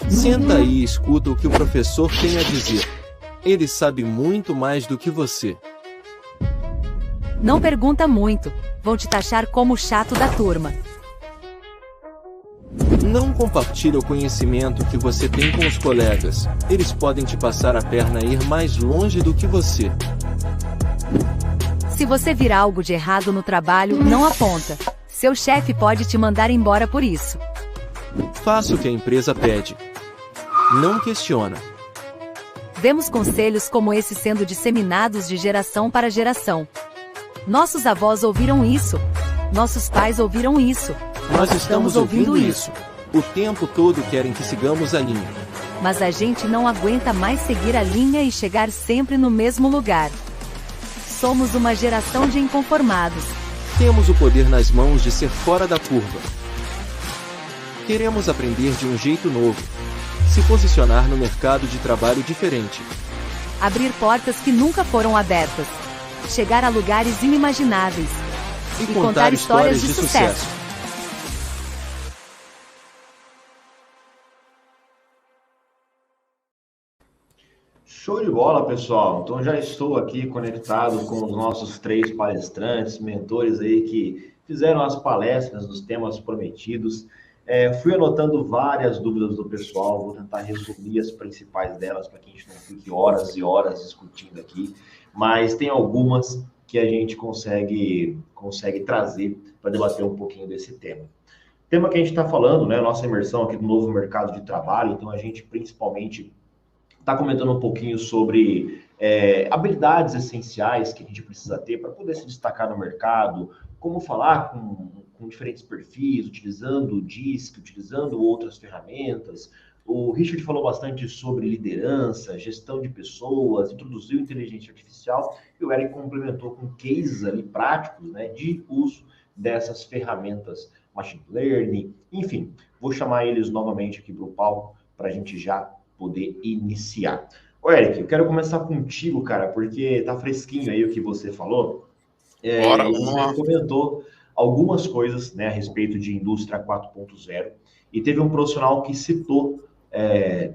Senta aí e escuta o que o professor tem a dizer. Ele sabe muito mais do que você. Não pergunta muito, vão te taxar como o chato da turma. Não compartilha o conhecimento que você tem com os colegas. Eles podem te passar a perna e ir mais longe do que você. Se você vir algo de errado no trabalho, não aponta. Seu chefe pode te mandar embora por isso. Faça o que a empresa pede. Não questiona. Vemos conselhos como esse sendo disseminados de geração para geração. Nossos avós ouviram isso. Nossos pais ouviram isso. Nós estamos ouvindo isso. O tempo todo querem que sigamos a linha. Mas a gente não aguenta mais seguir a linha e chegar sempre no mesmo lugar. Somos uma geração de inconformados. Temos o poder nas mãos de ser fora da curva. Queremos aprender de um jeito novo. Se posicionar no mercado de trabalho diferente. Abrir portas que nunca foram abertas. Chegar a lugares inimagináveis. E contar histórias de sucesso. Show de bola, pessoal. Então já estou aqui conectado com os nossos 3 palestrantes, mentores aí que fizeram as palestras dos temas prometidos. Fui anotando várias dúvidas do pessoal, vou tentar resumir as principais delas para que a gente não fique horas e horas discutindo aqui, mas tem algumas que a gente consegue trazer para debater um pouquinho desse tema. O tema que a gente está falando, né, nossa imersão aqui no novo mercado de trabalho, então a gente principalmente está comentando um pouquinho sobre habilidades essenciais que a gente precisa ter para poder se destacar no mercado, como falar com diferentes perfis, utilizando o DISC, utilizando outras ferramentas. O Richard falou bastante sobre liderança, gestão de pessoas, introduziu inteligência artificial, e o Eric complementou com cases ali práticos, né, de uso dessas ferramentas, machine learning, enfim. Vou chamar eles novamente aqui para o palco para a gente já poder iniciar. Ô, Eric, eu quero começar contigo, cara, porque tá fresquinho aí o que você falou. Você comentou algumas coisas, né, a respeito de indústria 4.0, e teve um profissional que citou,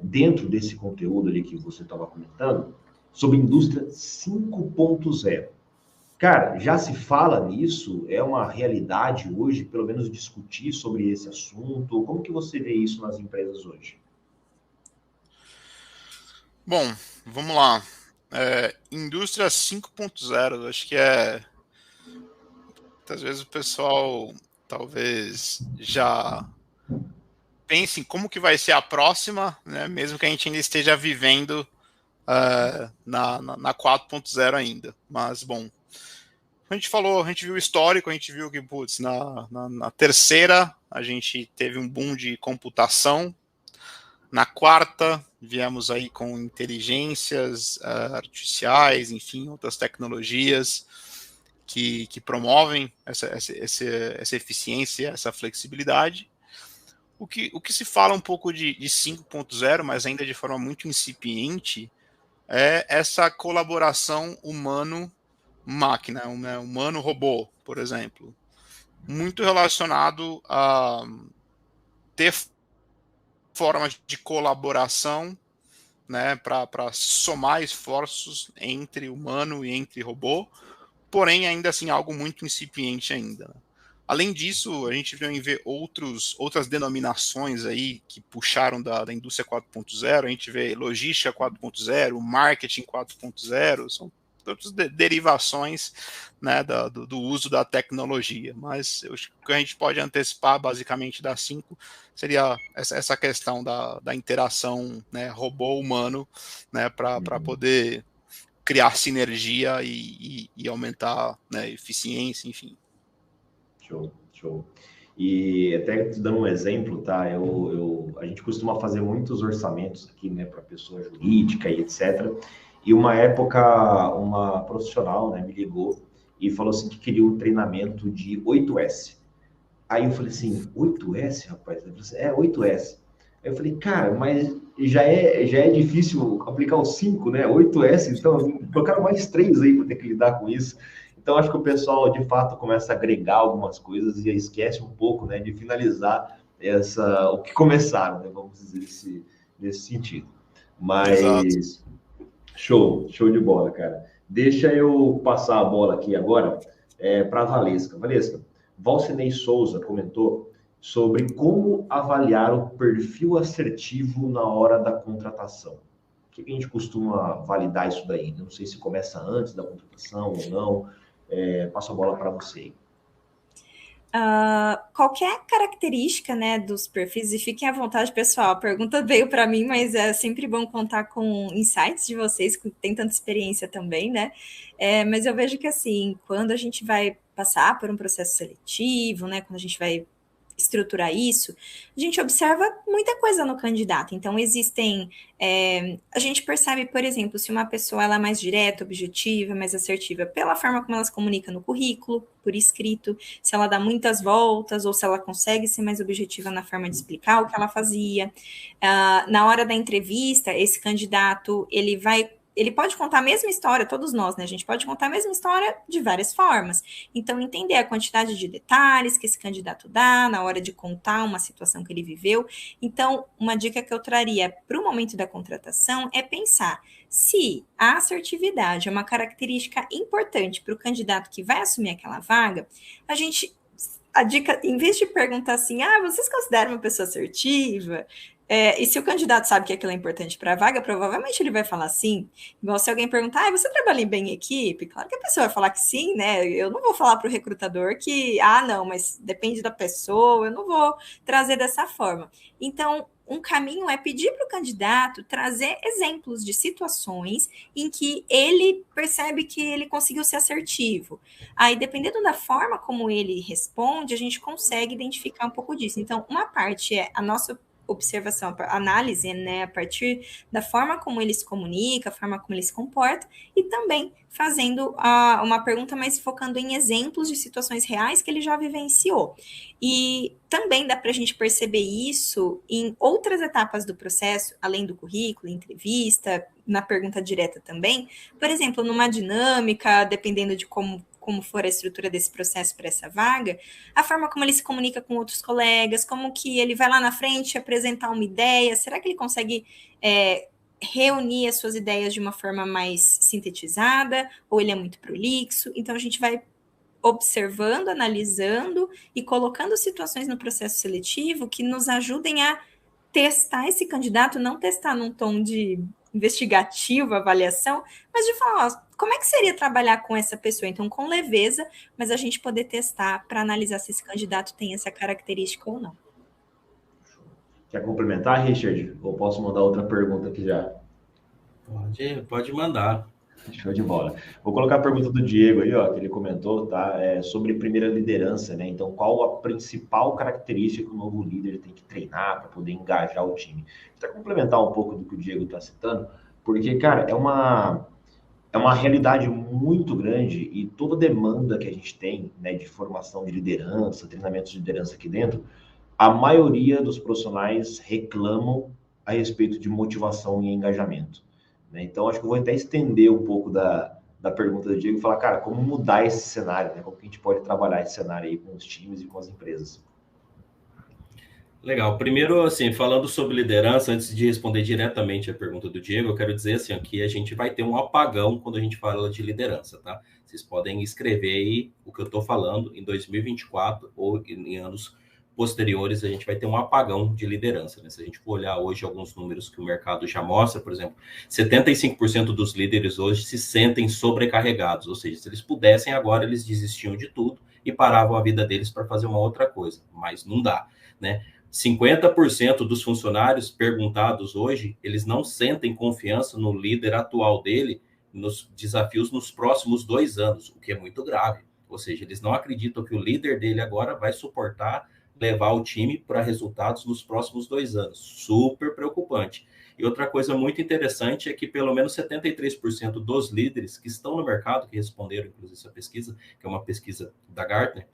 dentro desse conteúdo ali que você estava comentando, sobre indústria 5.0. Cara, já se fala nisso? É uma realidade hoje, pelo menos discutir sobre esse assunto? Como que você vê isso nas empresas hoje? Bom, vamos lá. Indústria 5.0, acho que muitas vezes o pessoal talvez já pense em como que vai ser a próxima, né, mesmo que a gente ainda esteja vivendo na 4.0 ainda. Mas, bom, a gente falou, a gente viu o histórico, a gente viu que, putz, na terceira a gente teve um boom de computação. Na quarta, viemos aí com inteligências artificiais, enfim, outras tecnologias que promovem essa eficiência, essa flexibilidade. O que se fala um pouco de 5.0, mas ainda de forma muito incipiente, é essa colaboração humano-máquina, humano-robô, por exemplo. Muito relacionado a ter formas de colaboração, né, para somar esforços entre humano e entre robô, porém ainda assim algo muito incipiente ainda. Além disso, a gente vem ver outras denominações aí que puxaram da indústria 4.0, a gente vê logística 4.0, marketing 4.0, são outras derivações, né, do uso da tecnologia, mas o que a gente pode antecipar basicamente da 5 seria essa questão da interação, né, robô-humano, né, para poder criar sinergia e aumentar, né, eficiência, enfim. Show. E até dando um exemplo, tá? A gente costuma fazer muitos orçamentos aqui, né, para pessoa jurídica e etc. E uma época, uma profissional, né, me ligou e falou assim que queria um treinamento de 8S. Aí eu falei assim, 8S, rapaz? Ele falou assim, 8S. Aí eu falei, cara, mas já é difícil aplicar o 5, né? 8S, então colocaram mais 3 aí para ter que lidar com isso. Então acho que o pessoal, de fato, começa a agregar algumas coisas e esquece um pouco, né, de finalizar o que começaram, né? Vamos dizer nesse sentido. Exato. Mas show de bola, cara. Deixa eu passar a bola aqui agora para a Valesca. Valesca, Valcinei Souza comentou sobre como avaliar o perfil assertivo na hora da contratação. O que a gente costuma validar isso daí? Não sei se começa antes da contratação ou não. Passo a bola para você. Qualquer característica, né, dos perfis, e fiquem à vontade, pessoal, a pergunta veio para mim, mas é sempre bom contar com insights de vocês, que têm tanta experiência também, né, mas eu vejo que, assim, quando a gente vai passar por um processo seletivo, né, quando a gente vai estruturar isso, a gente observa muita coisa no candidato. Então, a gente percebe, por exemplo, se uma pessoa ela é mais direta, objetiva, mais assertiva, pela forma como ela se comunica no currículo, por escrito, se ela dá muitas voltas, ou se ela consegue ser mais objetiva na forma de explicar o que ela fazia. Na hora da entrevista, esse candidato, ele pode contar a mesma história, todos nós, né? A gente pode contar a mesma história de várias formas. Então, entender a quantidade de detalhes que esse candidato dá na hora de contar uma situação que ele viveu. Então, uma dica que eu traria para o momento da contratação é pensar se a assertividade é uma característica importante para o candidato que vai assumir aquela vaga, a dica, em vez de perguntar assim, vocês consideram uma pessoa assertiva? E se o candidato sabe que aquilo é importante para a vaga, provavelmente ele vai falar sim. Igual se alguém perguntar, você trabalha bem em equipe? Claro que a pessoa vai falar que sim, né? Eu não vou falar para o recrutador que, não, mas depende da pessoa, eu não vou trazer dessa forma. Então, um caminho é pedir para o candidato trazer exemplos de situações em que ele percebe que ele conseguiu ser assertivo. Aí, dependendo da forma como ele responde, a gente consegue identificar um pouco disso. Então, uma parte é a nossa observação, análise, né, a partir da forma como ele se comunica, a forma como ele se comporta, e também fazendo uma pergunta mais focando em exemplos de situações reais que ele já vivenciou. E também dá para a gente perceber isso em outras etapas do processo, além do currículo, entrevista, na pergunta direta também. Por exemplo, numa dinâmica, dependendo de como for a estrutura desse processo para essa vaga, a forma como ele se comunica com outros colegas, como que ele vai lá na frente apresentar uma ideia, será que ele consegue reunir as suas ideias de uma forma mais sintetizada, ou ele é muito prolixo? Então, a gente vai observando, analisando e colocando situações no processo seletivo que nos ajudem a testar esse candidato, não testar num tom de investigativo, avaliação, mas de falar, como é que seria trabalhar com essa pessoa? Então, com leveza, mas a gente poder testar para analisar se esse candidato tem essa característica ou não. Quer complementar, Richard? Ou posso mandar outra pergunta aqui já? Pode mandar. Show de bola. Vou colocar a pergunta do Diego aí, que ele comentou, tá? Sobre primeira liderança, né? Então, qual a principal característica que o novo líder tem que treinar para poder engajar o time? Vou complementar um pouco do que o Diego está citando, porque, cara, é uma realidade muito grande e toda demanda que a gente tem, né, de formação de liderança, treinamentos de liderança aqui dentro, a maioria dos profissionais reclamam a respeito de motivação e engajamento. Então, acho que eu vou até estender um pouco da pergunta do Diego e falar, cara, como mudar esse cenário, né? Como que a gente pode trabalhar esse cenário aí com os times e com as empresas? Legal. Primeiro, assim, falando sobre liderança, antes de responder diretamente a pergunta do Diego, eu quero dizer, assim, que a gente vai ter um apagão quando a gente fala de liderança, tá? Vocês podem escrever aí o que eu estou falando em 2024 ou em anos posteriores, a gente vai ter um apagão de liderança, né? Se a gente for olhar hoje alguns números que o mercado já mostra, por exemplo, 75% dos líderes hoje se sentem sobrecarregados, ou seja, se eles pudessem agora, eles desistiam de tudo e paravam a vida deles para fazer uma outra coisa, mas não dá, né? 50% dos funcionários perguntados hoje, eles não sentem confiança no líder atual dele, nos desafios nos próximos 2 anos, o que é muito grave, ou seja, eles não acreditam que o líder dele agora vai suportar levar o time para resultados nos próximos 2 anos. Super preocupante. E outra coisa muito interessante é que pelo menos 73% dos líderes que estão no mercado, que responderam, inclusive, essa pesquisa, que é uma pesquisa da Gartner,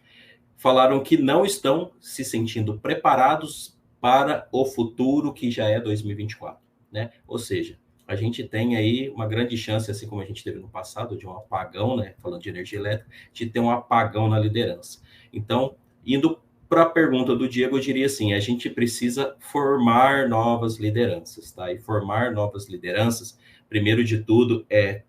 falaram que não estão se sentindo preparados para o futuro que já é 2024, né? Ou seja, a gente tem aí uma grande chance, assim como a gente teve no passado, de um apagão, né? Falando de energia elétrica, de ter um apagão na liderança. Então, indo para a pergunta do Diego, eu diria assim, a gente precisa formar novas lideranças, tá? E formar novas lideranças, primeiro de tudo, é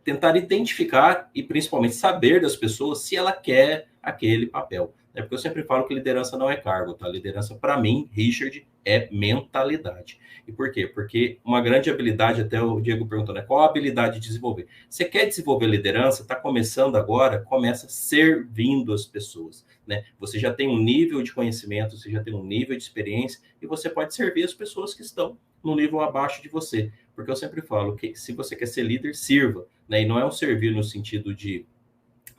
tentar identificar e principalmente saber das pessoas se ela quer aquele papel. Porque eu sempre falo que liderança não é cargo, tá? Liderança, para mim, Richard, é mentalidade. E por quê? Porque uma grande habilidade, até o Diego perguntou, né? Qual a habilidade de desenvolver? Você quer desenvolver liderança? Está começando agora? Começa servindo as pessoas, né? Você já tem um nível de conhecimento, você já tem um nível de experiência e você pode servir as pessoas que estão no nível abaixo de você. Porque eu sempre falo que se você quer ser líder, sirva, né? E não é um servir no sentido de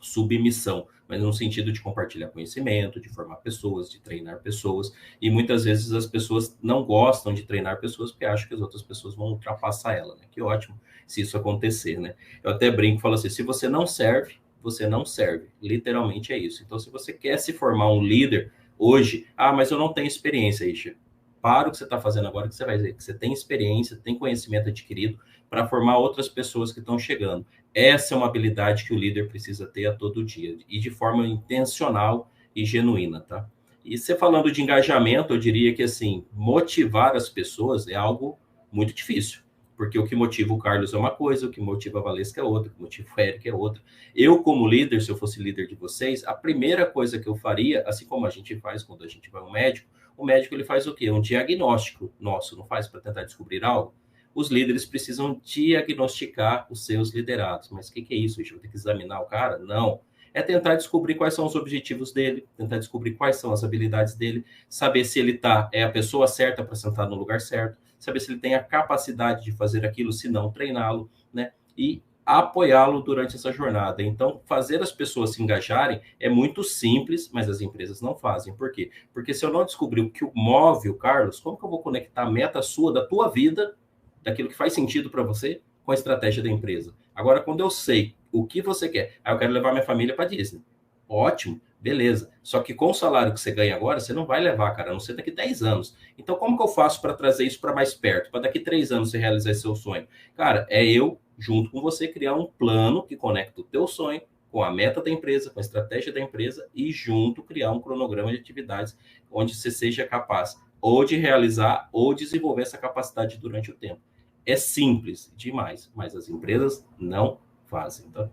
submissão, mas no sentido de compartilhar conhecimento, de formar pessoas, de treinar pessoas. E muitas vezes as pessoas não gostam de treinar pessoas porque acham que as outras pessoas vão ultrapassar ela, né? Que ótimo se isso acontecer, né? Eu até brinco e falo assim, se você não serve, você não serve. Literalmente é isso. Então, se você quer se formar um líder hoje, mas eu não tenho experiência, Isha. Para o que você está fazendo agora, que você vai ver que você tem experiência, tem conhecimento adquirido para formar outras pessoas que estão chegando. Essa é uma habilidade que o líder precisa ter a todo dia, e de forma intencional e genuína, tá? E você falando de engajamento, eu diria que, assim, motivar as pessoas é algo muito difícil, porque o que motiva o Carlos é uma coisa, o que motiva a Valesca é outra, o que motiva o Eric é outra. Eu, como líder, se eu fosse líder de vocês, a primeira coisa que eu faria, assim como a gente faz quando a gente vai ao médico, o médico ele faz o quê? Um diagnóstico nosso, não faz para tentar descobrir algo? Os líderes precisam diagnosticar os seus liderados. Mas o que é isso? A gente vai ter que examinar o cara? Não. É tentar descobrir quais são os objetivos dele, tentar descobrir quais são as habilidades dele, saber se ele é a pessoa certa para sentar no lugar certo, saber se ele tem a capacidade de fazer aquilo, se não, treiná-lo, né? E apoiá-lo durante essa jornada. Então, fazer as pessoas se engajarem é muito simples, mas as empresas não fazem. Por quê? Porque se eu não descobrir o que move o Carlos, como que eu vou conectar a meta sua, da tua vida, daquilo que faz sentido para você, com a estratégia da empresa? Agora, quando eu sei o que você quer, eu quero levar minha família para Disney. Ótimo, beleza. Só que com o salário que você ganha agora, você não vai levar, cara, a não ser daqui 10 anos. Então, como que eu faço para trazer isso para mais perto? Para daqui 3 anos você realizar esse seu sonho? Cara, é eu, junto com você, criar um plano que conecta o teu sonho com a meta da empresa, com a estratégia da empresa e junto criar um cronograma de atividades onde você seja capaz ou de realizar ou desenvolver essa capacidade durante o tempo. É simples demais, mas as empresas não fazem, tá?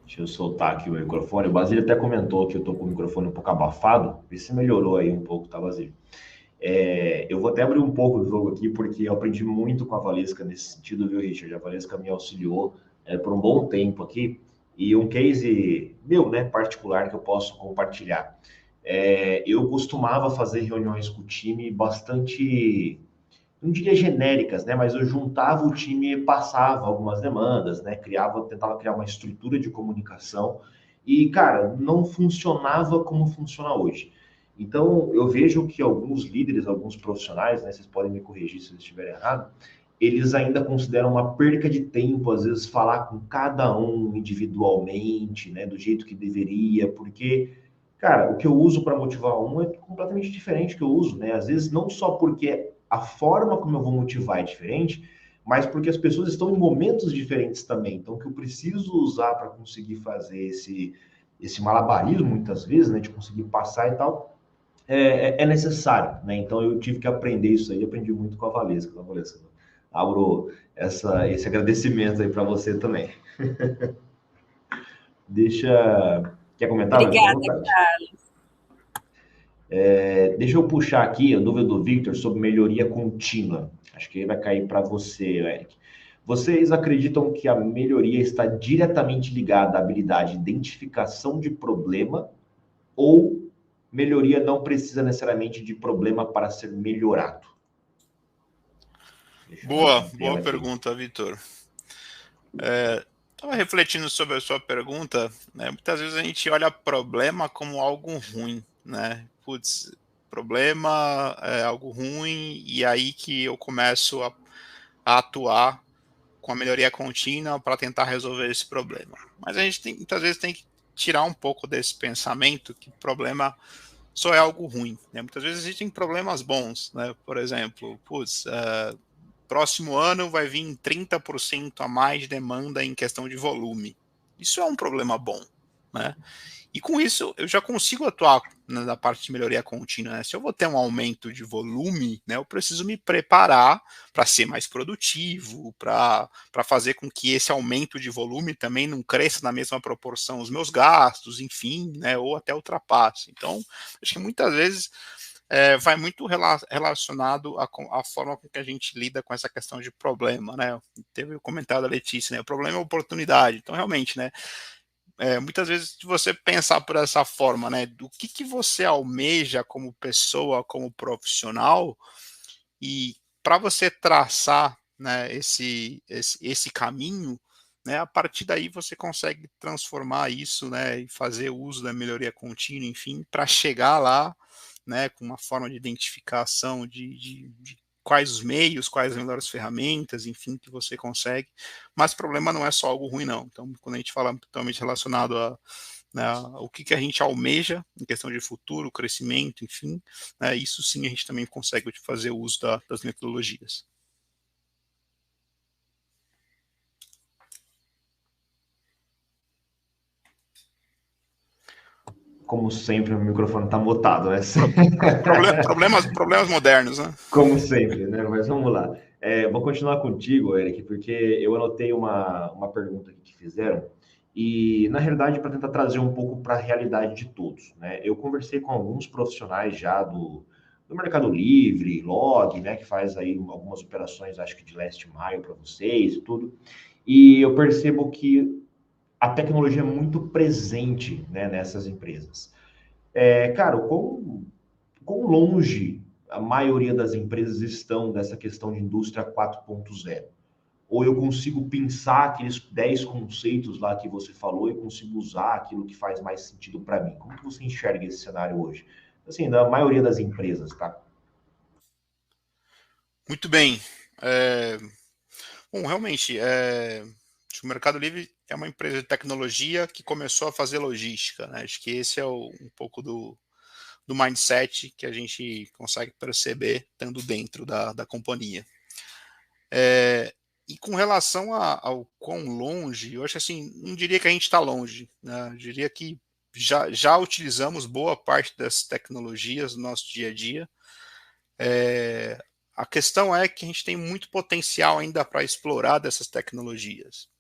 Deixa eu soltar aqui o microfone. O Basílio até comentou que eu estou com o microfone um pouco abafado. Vê se melhorou aí um pouco, tá, Basílio? Eu vou até abrir um pouco o jogo aqui, porque eu aprendi muito com a Valesca nesse sentido, viu, Richard? A Valesca me auxiliou por um bom tempo aqui. E um case meu, né, particular, que eu posso compartilhar. Eu costumava fazer reuniões com o time bastante, não diria genéricas, né? Mas eu juntava o time e passava algumas demandas, né? Tentava criar uma estrutura de comunicação e, cara, não funcionava como funciona hoje. Então, eu vejo que alguns líderes, alguns profissionais, né? Vocês podem me corrigir se eu estiver errado, eles ainda consideram uma perca de tempo, às vezes, falar com cada um individualmente, né? Do jeito que deveria, porque, cara, o que eu uso para motivar um é completamente diferente do que eu uso, né? Às vezes, não só porque a forma como eu vou motivar é diferente, mas porque as pessoas estão em momentos diferentes também. Então, o que eu preciso usar para conseguir fazer esse malabarismo, muitas vezes, né, de conseguir passar e tal, é necessário, né? Então, eu tive que aprender isso aí, aprendi muito com a Valesca. Abro esse agradecimento aí para você também. Quer comentar? Obrigada, Carlos. Deixa eu puxar aqui a dúvida do Victor sobre melhoria contínua. Acho que aí vai cair para você, Eric. Vocês acreditam que a melhoria está diretamente ligada à habilidade de identificação de problema ou melhoria não precisa necessariamente de problema para ser melhorado? Boa pergunta, Vitor. Estava refletindo sobre a sua pergunta, né? Muitas vezes a gente olha problema como algo ruim, né? Putz, problema é algo ruim, e aí que eu começo a atuar com a melhoria contínua para tentar resolver esse problema. Mas a gente muitas vezes tem que tirar um pouco desse pensamento que problema só é algo ruim, né? Muitas vezes existem problemas bons, né? Por exemplo, próximo ano vai vir 30% a mais de demanda em questão de volume. Isso é um problema bom, né? E com isso, eu já consigo atuar na parte de melhoria contínua, né? Se eu vou ter um aumento de volume, né, eu preciso me preparar para ser mais produtivo, para fazer com que esse aumento de volume também não cresça na mesma proporção os meus gastos, enfim, né, ou até ultrapasse. Então, acho que muitas vezes vai muito relacionado à forma com que a gente lida com essa questão de problema, né? Teve o comentário da Letícia, né? O problema é oportunidade. Então, realmente, né? Muitas vezes, se você pensar por essa forma, né, do que você almeja como pessoa, como profissional, e para você traçar, né, esse caminho, né, a partir daí você consegue transformar isso, né, e fazer uso da melhoria contínua, enfim, para chegar lá, né, com uma forma de identificação de quais os meios, quais as melhores ferramentas, enfim, que você consegue. Mas o problema não é só algo ruim, não. Então, quando a gente fala totalmente relacionado o que a gente almeja em questão de futuro, crescimento, enfim, né, isso sim a gente também consegue fazer uso das metodologias. Como sempre, o microfone está mutado, né? Problemas modernos, né? Como sempre, né? Mas vamos lá. Vou continuar contigo, Eric, porque eu anotei uma pergunta aqui que fizeram, e, na realidade, para tentar trazer um pouco para a realidade de todos, né? Eu conversei com alguns profissionais já do Mercado Livre, Log, né? Que faz aí algumas operações, acho que de last mile para vocês e tudo, e eu percebo que a tecnologia é muito presente, né, nessas empresas. Cara, quão longe a maioria das empresas estão dessa questão de indústria 4.0? Ou eu consigo pensar aqueles 10 conceitos lá que você falou e consigo usar aquilo que faz mais sentido para mim? Como que você enxerga esse cenário hoje? Assim, da maioria das empresas, tá? Muito bem. Bom, realmente, o Mercado Livre é uma empresa de tecnologia que começou a fazer logística, né? Acho que esse é um pouco do mindset que a gente consegue perceber estando dentro da companhia. E com relação ao quão longe, eu acho assim, não diria que a gente está longe, né? Eu diria que já utilizamos boa parte das tecnologias no nosso dia a dia. A questão é que a gente tem muito potencial ainda para explorar dessas tecnologias.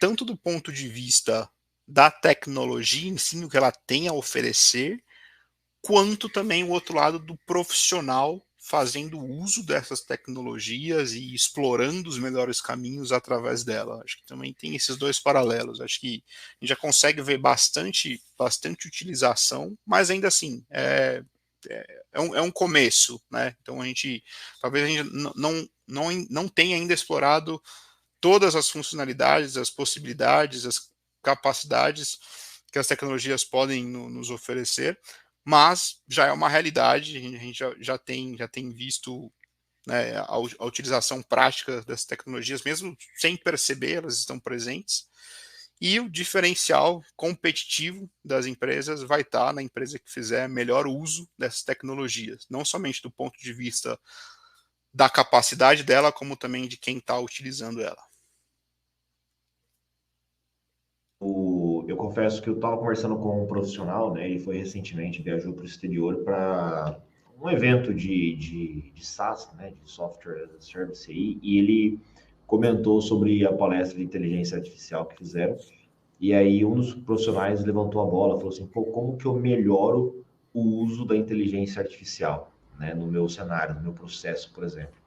Tanto do ponto de vista da tecnologia em si, o que ela tem a oferecer, quanto também o outro lado do profissional fazendo uso dessas tecnologias e explorando os melhores caminhos através dela. Acho que também tem esses dois paralelos. Acho que a gente já consegue ver bastante utilização, mas ainda assim, é um começo, né? Então talvez a gente não tenha ainda explorado todas as funcionalidades, as possibilidades, as capacidades que as tecnologias podem nos oferecer, mas já é uma realidade, a gente já tem visto, né, a utilização prática das tecnologias, mesmo sem perceber, elas estão presentes, e o diferencial competitivo das empresas vai estar na empresa que fizer melhor uso dessas tecnologias, não somente do ponto de vista da capacidade dela, como também de quem está utilizando ela. Eu confesso que eu estava conversando com um profissional, né? Ele foi recentemente, viajou para o exterior para um evento de SaaS, né? De Software as a Service aí, e ele comentou sobre a palestra de inteligência artificial que fizeram. E aí um dos profissionais levantou a bola, falou assim: pô, como que eu melhoro o uso da inteligência artificial, né? No meu cenário, no meu processo, por exemplo.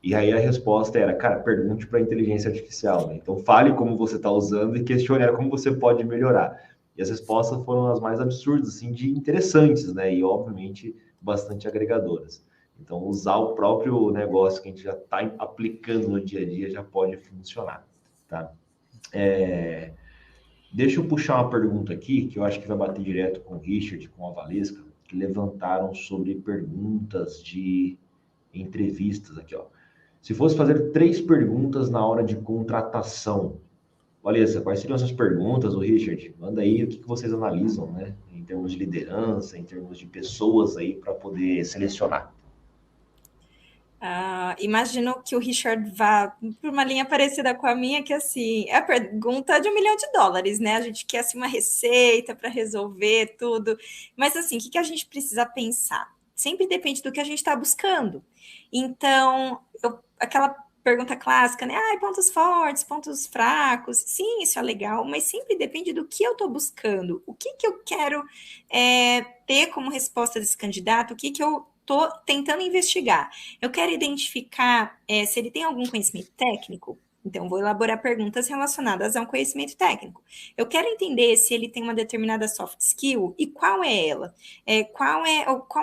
E aí a resposta era, cara, pergunte para a inteligência artificial, né? Então fale como você está usando e questione como você pode melhorar. E as respostas foram as mais absurdas, assim, de interessantes, né? E obviamente bastante agregadoras. Então usar o próprio negócio que a gente já está aplicando no dia a dia já pode funcionar, tá? Deixa eu puxar uma pergunta aqui, que eu acho que vai bater direto com o Richard, com a Valesca, que levantaram sobre perguntas de entrevistas aqui, ó. Se fosse fazer 3 perguntas na hora de contratação, Valesca, quais seriam essas perguntas, o Richard? Manda aí o que vocês analisam, né? Em termos de liderança, em termos de pessoas aí para poder selecionar. Imagino que o Richard vá por uma linha parecida com a minha, que assim, é a pergunta de $1 milhão, né? A gente quer assim, uma receita para resolver tudo. Mas assim, o que a gente precisa pensar? Sempre depende do que a gente está buscando. Então, aquela pergunta clássica, né? Pontos fortes, pontos fracos. Sim, isso é legal, mas sempre depende do que eu estou buscando. O que eu quero ter como resposta desse candidato? O que eu estou tentando investigar? Eu quero identificar se ele tem algum conhecimento técnico. Então, vou elaborar perguntas relacionadas a um conhecimento técnico. Eu quero entender se ele tem uma determinada soft skill e qual é ela. Qual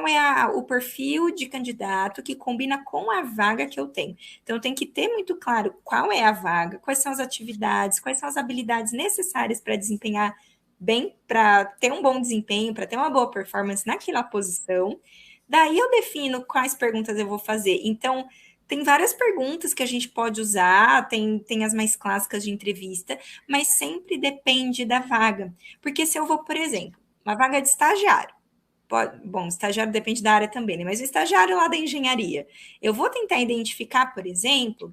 é o perfil de candidato que combina com a vaga que eu tenho. Então, eu tenho que ter muito claro qual é a vaga, quais são as atividades, quais são as habilidades necessárias para desempenhar bem, para ter um bom desempenho, para ter uma boa performance naquela posição. Daí eu defino quais perguntas eu vou fazer. Então, tem várias perguntas que a gente pode usar, tem as mais clássicas de entrevista, mas sempre depende da vaga. Porque se eu vou, por exemplo, uma vaga de estagiário, bom, estagiário depende da área também, né? Mas o estagiário lá da engenharia, eu vou tentar identificar, por exemplo,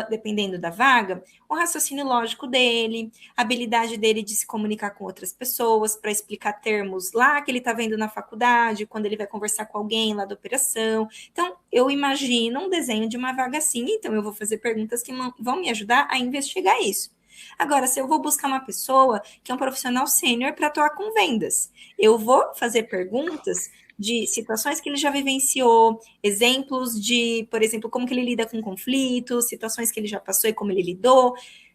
dependendo da vaga, o raciocínio lógico dele, a habilidade dele de se comunicar com outras pessoas, para explicar termos lá que ele está vendo na faculdade, quando ele vai conversar com alguém lá da operação. Então, eu imagino um desenho de uma vaga assim, então eu vou fazer perguntas que vão me ajudar a investigar isso. Agora, se eu vou buscar uma pessoa que é um profissional sênior para atuar com vendas, eu vou fazer perguntas de situações que ele já vivenciou, exemplos de, por exemplo, como que ele lida com conflitos, situações que ele já passou e como ele lidou,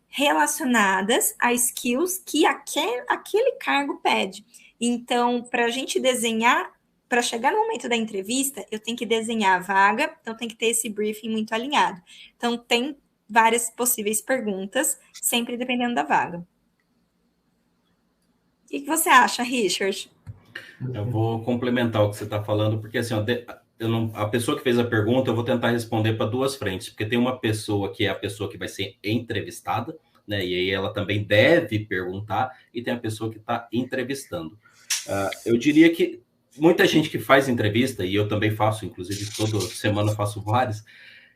relacionadas a skills que aquele cargo pede. Então, para a gente desenhar, para chegar no momento da entrevista, eu tenho que desenhar a vaga, então tem que ter esse briefing muito alinhado. Então, tem várias possíveis perguntas, sempre dependendo da vaga. O que você acha, Richard? Eu vou complementar o que você está falando, porque assim, a pessoa que fez a pergunta, eu vou tentar responder para duas frentes, porque tem uma pessoa que é a pessoa que vai ser entrevistada, né? E aí ela também deve perguntar, e tem a pessoa que está entrevistando. Eu diria que muita gente que faz entrevista, e eu também faço, inclusive toda semana faço várias,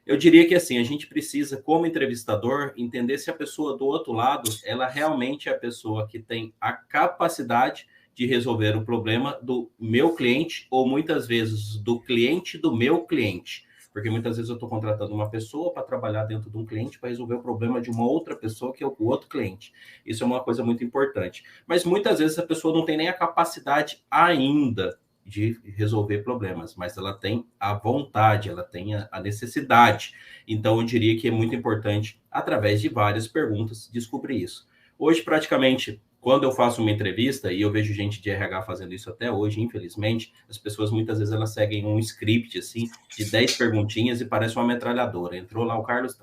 eu diria que assim, a gente precisa, como entrevistador, entender se a pessoa do outro lado, ela realmente é a pessoa que tem a capacidade de resolver o problema do meu cliente, ou muitas vezes do cliente do meu cliente. Porque muitas vezes eu estou contratando uma pessoa para trabalhar dentro de um cliente para resolver o problema de uma outra pessoa que é o outro cliente. Isso é uma coisa muito importante. Mas muitas vezes a pessoa não tem nem a capacidade ainda de resolver problemas, mas ela tem a vontade, ela tem a necessidade. Então, eu diria que é muito importante, através de várias perguntas, descobrir isso. Hoje, praticamente, quando eu faço uma entrevista, e eu vejo gente de RH fazendo isso até hoje, infelizmente, as pessoas muitas vezes elas seguem um script, assim, de 10 perguntinhas e parece uma metralhadora. Entrou lá o Carlos,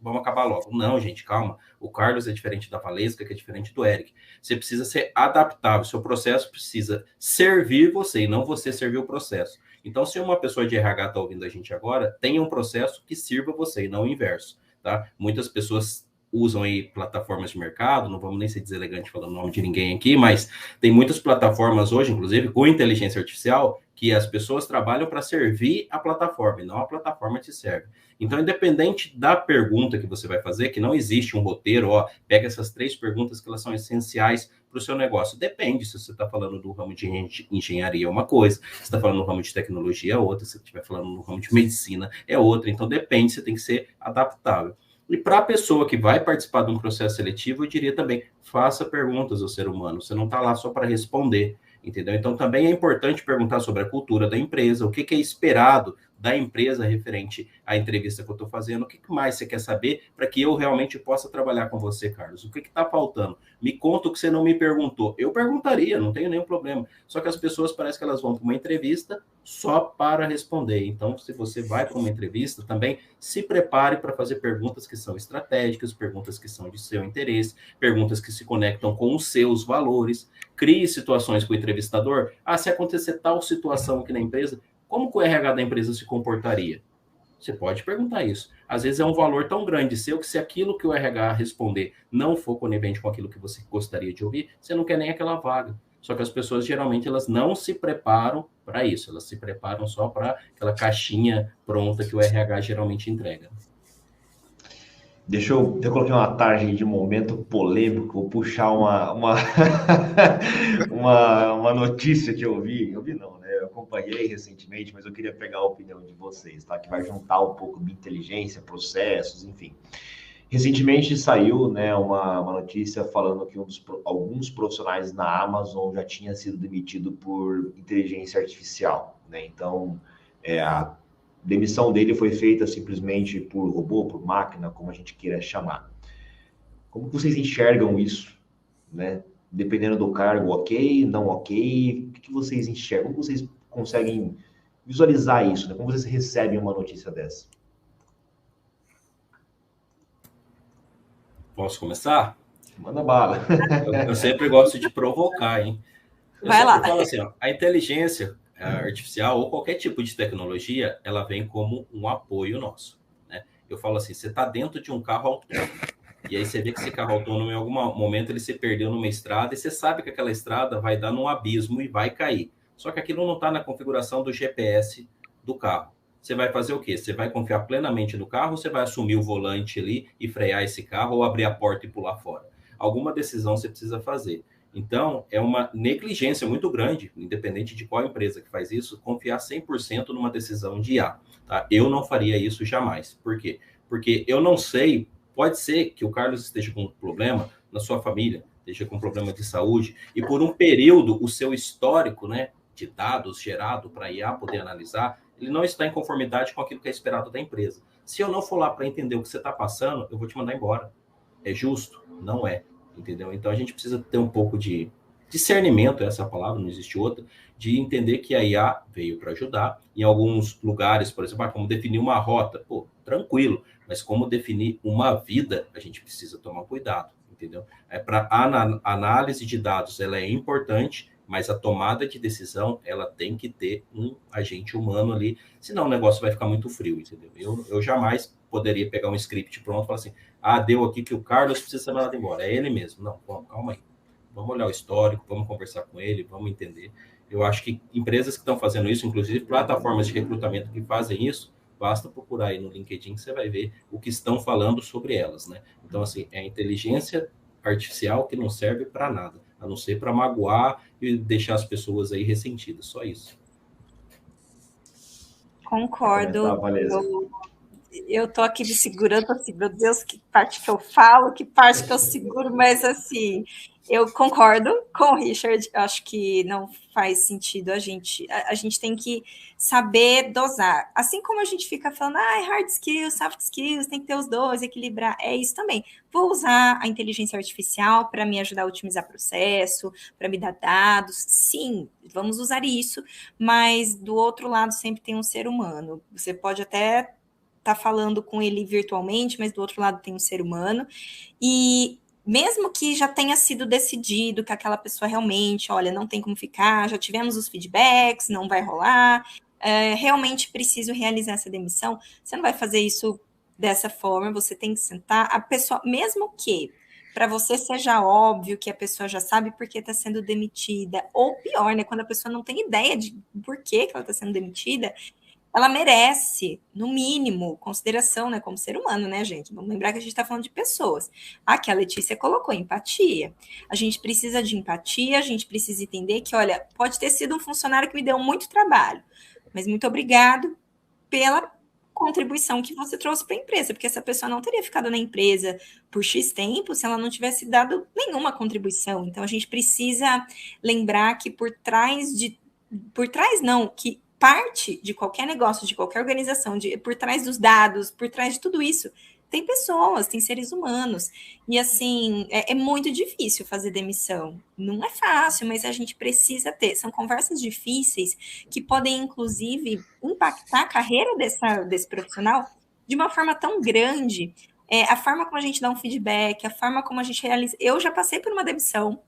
vamos acabar logo. Não, gente, calma. O Carlos é diferente da Valesca, que é diferente do Eric. Você precisa ser adaptável. Seu processo precisa servir você e não você servir o processo. Então, se uma pessoa de RH está ouvindo a gente agora, tenha um processo que sirva você e não o inverso, tá? Muitas pessoas usam aí plataformas de mercado, não vamos nem ser deselegante falando o nome de ninguém aqui, mas tem muitas plataformas hoje, inclusive com inteligência artificial, que as pessoas trabalham para servir a plataforma, e não a plataforma te serve. Então, independente da pergunta que você vai fazer, que não existe um roteiro, pega essas 3 perguntas que elas são essenciais para o seu negócio. Depende, se você está falando do ramo de engenharia é uma coisa, se está falando no ramo de tecnologia é outra, se você estiver falando no ramo de medicina é outra. Então, depende, você tem que ser adaptável. E para a pessoa que vai participar de um processo seletivo, eu diria também, faça perguntas ao ser humano. Você não está lá só para responder, entendeu? Então, também é importante perguntar sobre a cultura da empresa, o que é esperado da empresa referente à entrevista que eu estou fazendo, o que mais você quer saber para que eu realmente possa trabalhar com você, Carlos? O que está faltando? Me conta o que você não me perguntou. Eu perguntaria, não tenho nenhum problema. Só que as pessoas parecem que elas vão para uma entrevista só para responder. Então, se você vai para uma entrevista, também se prepare para fazer perguntas que são estratégicas, perguntas que são de seu interesse, perguntas que se conectam com os seus valores. Crie situações com o entrevistador. Se acontecer tal situação aqui na empresa, como que o RH da empresa se comportaria? Você pode perguntar isso. Às vezes é um valor tão grande seu que se aquilo que o RH responder não for conivente com aquilo que você gostaria de ouvir, você não quer nem aquela vaga. Só que as pessoas, geralmente, elas não se preparam para isso. Elas se preparam só para aquela caixinha pronta que o RH geralmente entrega. Eu coloquei uma tarde de momento polêmico, vou puxar uma notícia que eu vi não, né? Eu acompanhei recentemente, mas eu queria pegar a opinião de vocês, tá? Que vai juntar um pouco de inteligência, processos, enfim. Recentemente saiu, né, uma notícia falando que alguns profissionais na Amazon já tinha sido demitido por inteligência artificial, né? Então, a demissão dele foi feita simplesmente por robô, por máquina, como a gente queira chamar. Como que vocês enxergam isso, né? Dependendo do cargo, ok, não ok? O que vocês enxergam? Como vocês conseguem visualizar isso, né? Como vocês recebem uma notícia dessa? Posso começar? Manda bala. Eu sempre gosto de provocar, hein? Vai lá. Eu falo assim, ó, a inteligência artificial ou qualquer tipo de tecnologia, ela vem como um apoio nosso, né? Eu falo assim, você está dentro de um carro autônomo, e aí você vê que esse carro autônomo, em algum momento, ele se perdeu numa estrada, e você sabe que aquela estrada vai dar num abismo e vai cair. Só que aquilo não está na configuração do GPS do carro. Você vai fazer o quê? Você vai confiar plenamente no carro ou você vai assumir o volante ali e frear esse carro ou abrir a porta e pular fora? Alguma decisão você precisa fazer. Então, é uma negligência muito grande, independente de qual empresa que faz isso, confiar 100% numa decisão de IA. Tá? Eu não faria isso jamais. Por quê? Porque eu não sei, pode ser que o Carlos esteja com um problema na sua família, esteja com um problema de saúde, e por um período o seu histórico, né, de dados gerado para a IA poder analisar, ele não está em conformidade com aquilo que é esperado da empresa. Se eu não for lá para entender o que você está passando, eu vou te mandar embora. É justo? Não é. Entendeu? Então a gente precisa ter um pouco de discernimento, essa palavra, não existe outra, de entender que a IA veio para ajudar. Em alguns lugares, por exemplo, como definir uma rota, pô, tranquilo, mas como definir uma vida, a gente precisa tomar cuidado, entendeu? Para análise de dados, ela é importante, mas a tomada de decisão, ela tem que ter um agente humano ali, senão o negócio vai ficar muito frio, entendeu? Eu jamais poderia pegar um script pronto e falar assim, deu aqui que o Carlos precisa ser mandado embora, é ele mesmo. Não, calma aí. Vamos olhar o histórico, vamos conversar com ele, vamos entender. Eu acho que empresas que estão fazendo isso, inclusive plataformas de recrutamento que fazem isso, basta procurar aí no LinkedIn que você vai ver o que estão falando sobre elas, né? Então, assim, é a inteligência artificial que não serve para nada, a não ser para magoar e deixar as pessoas aí ressentidas, só isso. Concordo. Eu tô aqui me segurando, assim, meu Deus, que parte que eu falo, que parte que eu seguro, mas assim, eu concordo com o Richard, acho que não faz sentido, a gente tem que saber dosar, assim como a gente fica falando, hard skills, soft skills, tem que ter os dois, equilibrar, é isso também. Vou usar a inteligência artificial para me ajudar a otimizar processo, para me dar dados, sim, vamos usar isso, mas do outro lado sempre tem um ser humano, você pode até tá falando com ele virtualmente, mas do outro lado tem um ser humano, e mesmo que já tenha sido decidido que aquela pessoa realmente, olha, não tem como ficar, já tivemos os feedbacks, não vai rolar, realmente preciso realizar essa demissão, você não vai fazer isso dessa forma, você tem que sentar, a pessoa, mesmo que para você seja óbvio que a pessoa já sabe por que está sendo demitida, ou pior, né, quando a pessoa não tem ideia de por que ela está sendo demitida, ela merece, no mínimo, consideração, né, como ser humano, né, gente? Vamos lembrar que a gente está falando de pessoas. Aqui a Letícia colocou empatia. A gente precisa de empatia, a gente precisa entender que, olha, pode ter sido um funcionário que me deu muito trabalho, mas muito obrigado pela contribuição que você trouxe para a empresa, porque essa pessoa não teria ficado na empresa por X tempo se ela não tivesse dado nenhuma contribuição. Então, a gente precisa lembrar que que parte de qualquer negócio, de qualquer organização, por trás dos dados, por trás de tudo isso, tem pessoas, tem seres humanos. E, assim, é muito difícil fazer demissão. Não é fácil, mas a gente precisa ter. São conversas difíceis que podem, inclusive, impactar a carreira desse profissional de uma forma tão grande. A forma como a gente dá um feedback, a forma como a gente realiza. Eu já passei por uma demissão,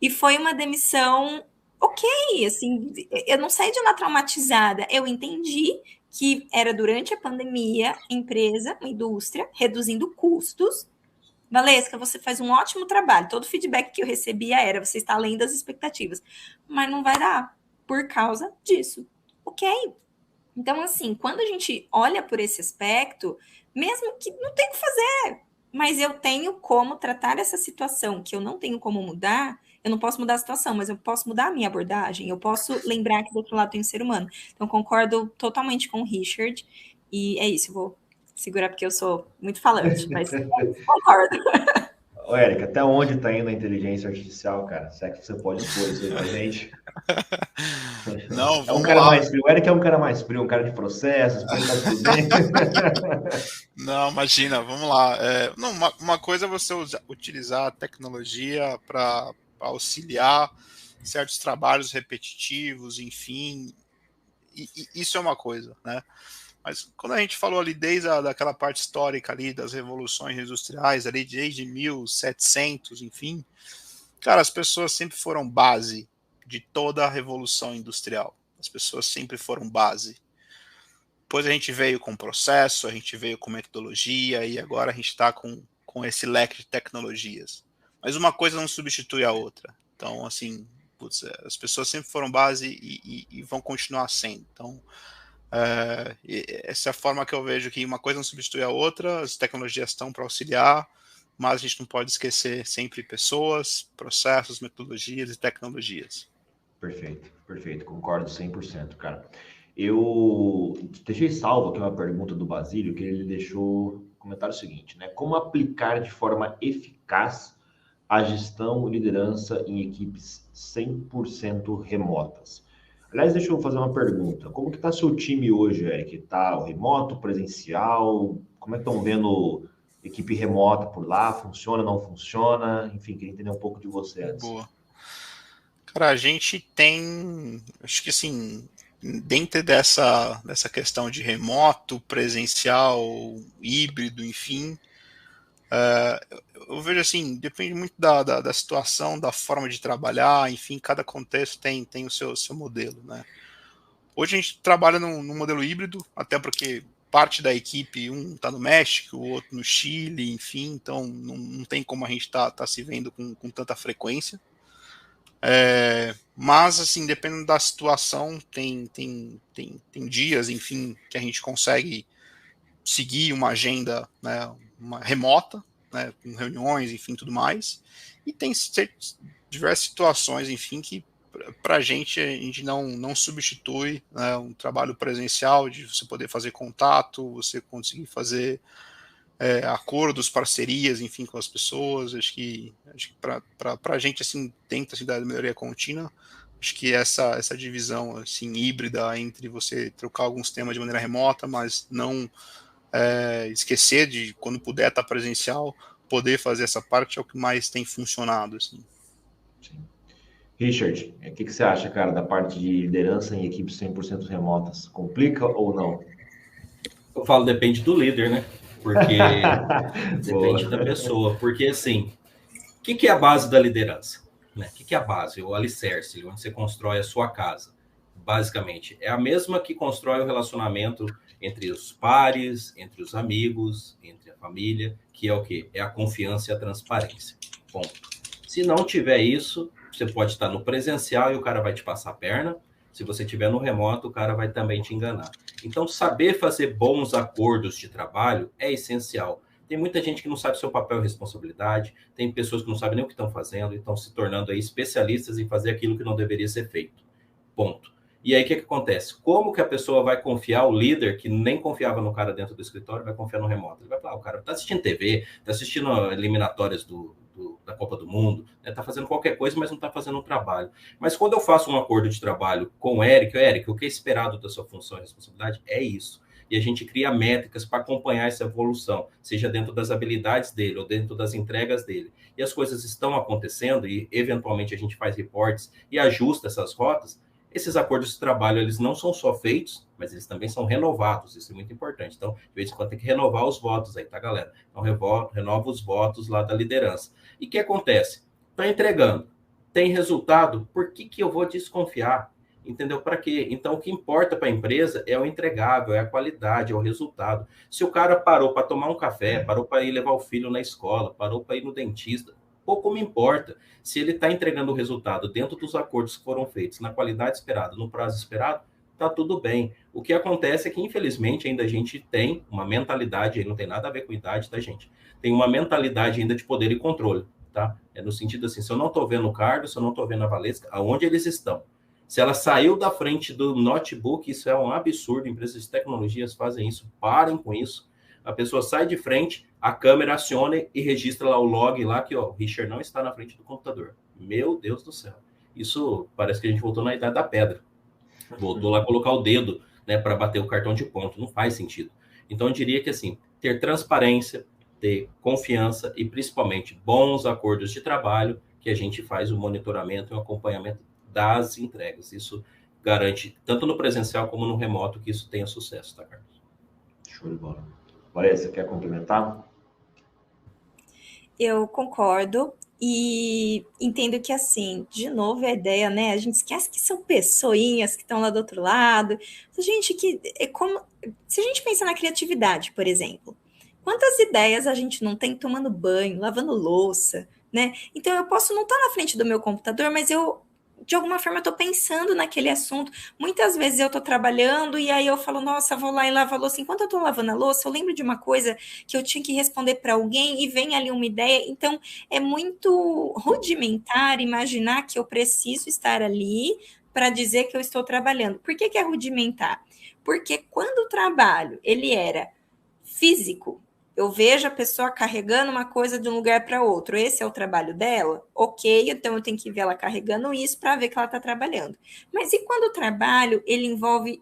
e foi uma demissão ok, assim, eu não saí de lá traumatizada, eu entendi que era durante a pandemia, empresa, indústria, reduzindo custos, Valesca, você faz um ótimo trabalho. Todo o feedback que eu recebia era, você está além das expectativas. Mas não vai dar por causa disso. Ok. Então, assim, quando a gente olha por esse aspecto, mesmo que não tem o que fazer, mas eu tenho como tratar essa situação que eu não tenho como mudar, eu não posso mudar a situação, mas eu posso mudar a minha abordagem, eu posso lembrar que do outro lado tem um ser humano. Então, concordo totalmente com o Richard, e é isso, eu vou segurar porque eu sou muito falante, mas concordo. Ô, Érica, até onde está indo a inteligência artificial, cara? Será que você pode expor isso aí pra gente? Não, É um vamos cara lá. mais frio. O Eric é um cara mais frio, um cara de processos, pensa tudo bem. Não, imagina, vamos lá. Não, uma coisa é você utilizar a tecnologia para auxiliar certos trabalhos repetitivos, enfim, e isso é uma coisa, né? Mas quando a gente falou ali desde daquela parte histórica ali das revoluções industriais, ali desde 1700, enfim, cara, as pessoas sempre foram base de toda a revolução industrial. As pessoas sempre foram base. Depois a gente veio com processo, a gente veio com metodologia e agora a gente está com esse leque de tecnologias. Mas uma coisa não substitui a outra. Então, assim, putz, as pessoas sempre foram base e vão continuar sendo. Então, essa é a forma que eu vejo que uma coisa não substitui a outra, as tecnologias estão para auxiliar, mas a gente não pode esquecer sempre pessoas, processos, metodologias e tecnologias. Perfeito, perfeito, concordo 100%, cara. Eu deixei salvo aqui uma pergunta do Basílio, que ele deixou um comentário seguinte, né? Como aplicar de forma eficaz a gestão e liderança em equipes 100% remotas? Aliás, deixa eu fazer uma pergunta. Como que está seu time hoje, Eric? Está o remoto, presencial? Como é que estão vendo equipe remota por lá? Funciona, não funciona? Enfim, queria entender um pouco de você antes. Boa. Cara, a gente tem, acho que assim, dentro dessa questão de remoto, presencial, híbrido, enfim, eu vejo assim, depende muito da situação, da forma de trabalhar, enfim, cada contexto tem o seu modelo, né? Hoje a gente trabalha num modelo híbrido, até porque parte da equipe, um está no México, o outro no Chile, enfim, então não tem como a gente tá se vendo com tanta frequência. Mas, assim, dependendo da situação, tem dias, enfim, que a gente consegue seguir uma agenda, né, uma remota, né, com reuniões, enfim, tudo mais. E tem diversas situações, enfim, que para a gente não substitui, né, um trabalho presencial, de você poder fazer contato, você conseguir fazer acordos, parcerias, enfim, com as pessoas. Acho que para a gente, assim, dentro assim, da melhoria contínua, acho que essa divisão assim, híbrida entre você trocar alguns temas de maneira remota, mas não esquecer de, quando puder estar presencial, poder fazer essa parte é o que mais tem funcionado. Assim. Sim. Richard, o que você acha, cara, da parte de liderança em equipes 100% remotas? Complica ou não? Eu falo, depende do líder, né? Porque depende da pessoa. Porque, assim, o que é a base da liderança? Né? O que é a base? O alicerce, onde você constrói a sua casa. Basicamente, é a mesma que constrói o relacionamento entre os pares, entre os amigos, entre a família, que é o quê? É a confiança e a transparência. Ponto. Se não tiver isso, você pode estar no presencial e o cara vai te passar a perna. Se você estiver no remoto, o cara vai também te enganar. Então, saber fazer bons acordos de trabalho é essencial. Tem muita gente que não sabe seu papel e responsabilidade, tem pessoas que não sabem nem o que estão fazendo e estão se tornando aí especialistas em fazer aquilo que não deveria ser feito. Ponto. E aí, o que acontece? Como que a pessoa vai confiar, o líder, que nem confiava no cara dentro do escritório, vai confiar no remoto? Ele vai falar, o cara está assistindo TV, está assistindo eliminatórias da Copa do Mundo, está fazendo qualquer coisa, mas não está fazendo um trabalho. Mas quando eu faço um acordo de trabalho com o Eric, o que é esperado da sua função e responsabilidade é isso. E a gente cria métricas para acompanhar essa evolução, seja dentro das habilidades dele ou dentro das entregas dele. E as coisas estão acontecendo e, eventualmente, a gente faz reportes e ajusta essas rotas. Esses acordos de trabalho, eles não são só feitos, mas eles também são renovados, isso é muito importante. Então, de vez em quando tem que renovar os votos aí, tá, galera? Então, renova os votos lá da liderança. E o que acontece? Está entregando, tem resultado, por que eu vou desconfiar? Entendeu? Para quê? Então, o que importa para a empresa é o entregável, é a qualidade, é o resultado. Se o cara parou para tomar um café, parou para ir levar o filho na escola, parou para ir no dentista, pouco me importa. Se ele está entregando o resultado dentro dos acordos que foram feitos, na qualidade esperada, no prazo esperado, tá tudo bem. O que acontece é que, infelizmente, ainda a gente tem uma mentalidade, aí não tem nada a ver com idade, tá, gente? Tem uma mentalidade ainda de poder e controle, tá? É no sentido assim, se eu não estou vendo o Carlos, se eu não estou vendo a Valesca, aonde eles estão? Se ela saiu da frente do notebook, isso é um absurdo. Empresas de tecnologias fazem isso, parem com isso. A pessoa sai de frente, a câmera aciona e registra lá o log lá que ó, o Richard não está na frente do computador. Meu Deus do céu. Isso parece que a gente voltou na idade da pedra. Voltou lá a colocar o dedo, né, para bater o cartão de ponto. Não faz sentido. Então eu diria que assim, ter transparência, ter confiança e principalmente bons acordos de trabalho, que a gente faz o monitoramento e o acompanhamento das entregas. Isso garante, tanto no presencial como no remoto, que isso tenha sucesso, tá, Carlos? Show de bola. Valesca, quer complementar? Eu concordo e entendo que, assim, de novo a ideia, né? A gente esquece que são pessoinhas que estão lá do outro lado. A gente que é como se a gente pensar na criatividade, por exemplo. Quantas ideias a gente não tem tomando banho, lavando louça, né? Então eu posso não estar na frente do meu computador, mas eu de alguma forma estou pensando naquele assunto. Muitas vezes eu estou trabalhando e aí eu falo, nossa, vou lá e lavar a louça. Enquanto eu estou lavando a louça, eu lembro de uma coisa que eu tinha que responder para alguém e vem ali uma ideia. Então, é muito rudimentar imaginar que eu preciso estar ali para dizer que eu estou trabalhando. Por que é rudimentar? Porque quando o trabalho ele era físico, eu vejo a pessoa carregando uma coisa de um lugar para outro. Esse é o trabalho dela? Ok, então eu tenho que ver ela carregando isso para ver que ela está trabalhando. Mas e quando o trabalho ele envolve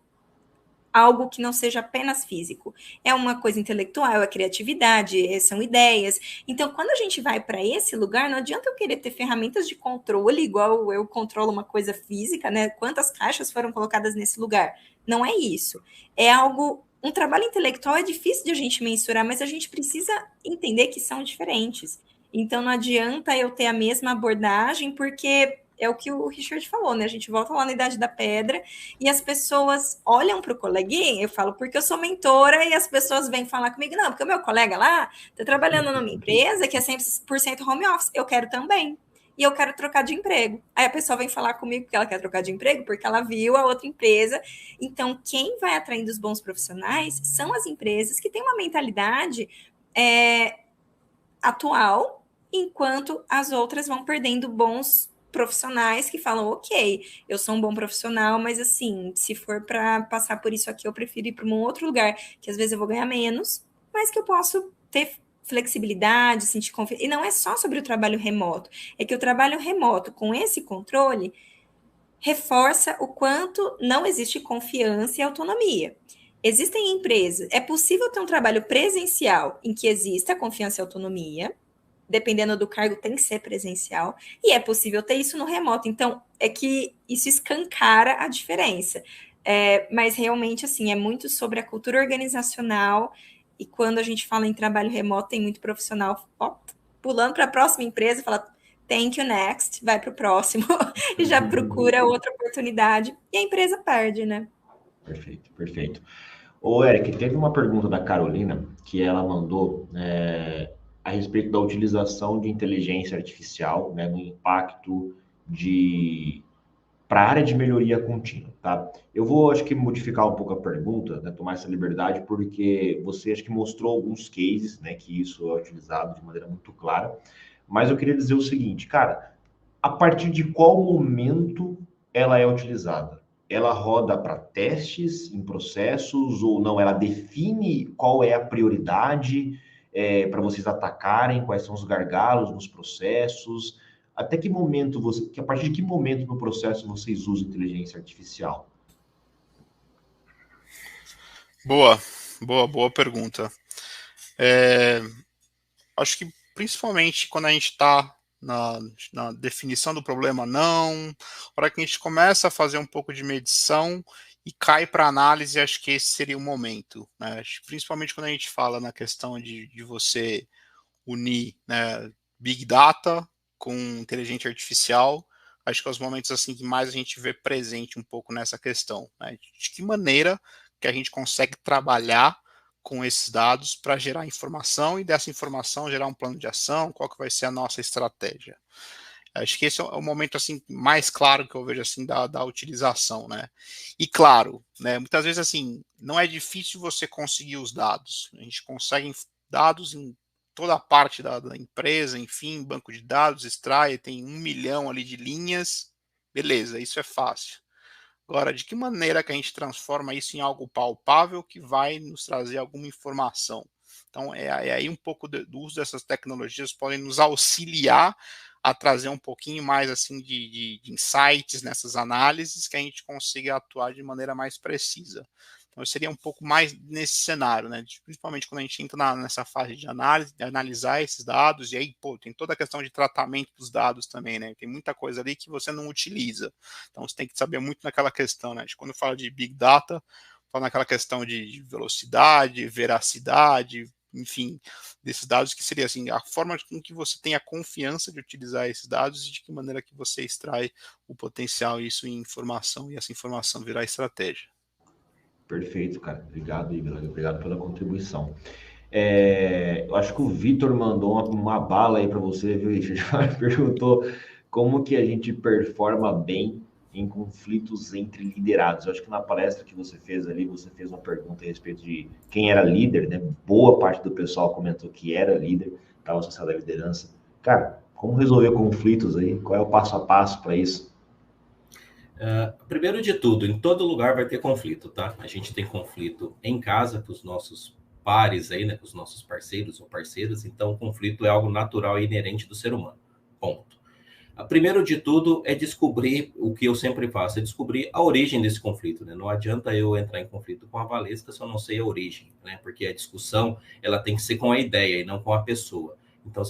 algo que não seja apenas físico? É uma coisa intelectual, é criatividade, são ideias. Então, quando a gente vai para esse lugar, não adianta eu querer ter ferramentas de controle, igual eu controlo uma coisa física, né? Quantas caixas foram colocadas nesse lugar? Não é isso. É algo. Um trabalho intelectual é difícil de a gente mensurar, mas a gente precisa entender que são diferentes. Então, não adianta eu ter a mesma abordagem, porque é o que o Richard falou, né? A gente volta lá na Idade da Pedra e as pessoas olham para o coleguinha, eu falo, porque eu sou mentora, e as pessoas vêm falar comigo, não, porque o meu colega lá está trabalhando numa empresa que é 100% home office, eu quero também. E eu quero trocar de emprego. Aí a pessoa vem falar comigo que ela quer trocar de emprego porque ela viu a outra empresa. Então, quem vai atraindo os bons profissionais são as empresas que têm uma mentalidade atual, enquanto as outras vão perdendo bons profissionais que falam, ok, eu sou um bom profissional, mas assim, se for para passar por isso aqui, eu prefiro ir para um outro lugar, que às vezes eu vou ganhar menos, mas que eu posso ter flexibilidade, sentir confiança. E não é só sobre o trabalho remoto, é que o trabalho remoto, com esse controle, reforça o quanto não existe confiança e autonomia. Existem empresas, é possível ter um trabalho presencial em que exista confiança e autonomia, dependendo do cargo, tem que ser presencial, e é possível ter isso no remoto. Então, é que isso escancara a diferença. Mas realmente, assim, é muito sobre a cultura organizacional, e quando a gente fala em trabalho remoto, tem muito profissional pulando para a próxima empresa e fala, thank you, next, vai para o próximo, e já procura outra oportunidade, e a empresa perde, né? Perfeito, perfeito. Ô, Eric, teve uma pergunta da Carolina que ela mandou a respeito da utilização de inteligência artificial, né, no impacto para a área de melhoria contínua, tá? Eu vou, acho que, modificar um pouco a pergunta, né, tomar essa liberdade, porque você, acho que, mostrou alguns cases, né, que isso é utilizado de maneira muito clara, mas eu queria dizer o seguinte, cara, a partir de qual momento ela é utilizada? Ela roda para testes em processos ou não? Ela define qual é a prioridade para vocês atacarem, quais são os gargalos nos processos? Até que momento a partir de que momento no processo vocês usam inteligência artificial? Boa pergunta. Acho que principalmente quando a gente está na definição do problema, não. Para que a gente começa a fazer um pouco de medição e cai para análise, acho que esse seria o momento, né? Principalmente quando a gente fala na questão de você unir, né, Big Data com inteligência artificial, acho que é os momentos assim que mais a gente vê presente um pouco nessa questão, né? De que maneira que a gente consegue trabalhar com esses dados para gerar informação e dessa informação gerar um plano de ação, qual que vai ser a nossa estratégia. Acho que esse é o momento assim mais claro que eu vejo assim da utilização, né? E claro, né, muitas vezes assim, não é difícil você conseguir os dados. A gente consegue dados em toda a parte da empresa, enfim, banco de dados, extrai, tem 1 milhão ali de linhas, beleza, isso é fácil. Agora, de que maneira que a gente transforma isso em algo palpável que vai nos trazer alguma informação? Então, é aí um pouco do uso dessas tecnologias podem nos auxiliar a trazer um pouquinho mais assim de insights nessas análises que a gente consiga atuar de maneira mais precisa. Então, seria um pouco mais nesse cenário, né? Principalmente quando a gente entra nessa fase de análise, de analisar esses dados, e aí, pô, tem toda a questão de tratamento dos dados também, né? Tem muita coisa ali que você não utiliza. Então, você tem que saber muito naquela questão, né? Quando fala de Big Data, fala naquela questão de velocidade, veracidade, enfim, desses dados, que seria assim, a forma com que você tem a confiança de utilizar esses dados e de que maneira que você extrai o potencial isso em informação e essa informação virar estratégia. Perfeito, cara. Obrigado, Igor. Obrigado pela contribuição. Eu acho que o Vitor mandou uma bala aí para você, viu, Richard? Perguntou como que a gente performa bem em conflitos entre liderados. Eu acho que na palestra que você fez ali, você fez uma pergunta a respeito de quem era líder, né? Boa parte do pessoal comentou que era líder, estava associado à liderança. Cara, como resolver conflitos aí? Qual é o passo a passo para isso? Primeiro de tudo, em todo lugar vai ter conflito, tá? A gente tem conflito em casa com os nossos pares aí, né? Com os nossos parceiros ou parceiras. Então, o conflito é algo natural e inerente do ser humano. Ponto. Primeiro de tudo é descobrir o que eu sempre faço, é descobrir a origem desse conflito, né? Não adianta eu entrar em conflito com a Valesca se eu não sei a origem, né? Porque a discussão, ela tem que ser com a ideia e não com a pessoa. Então,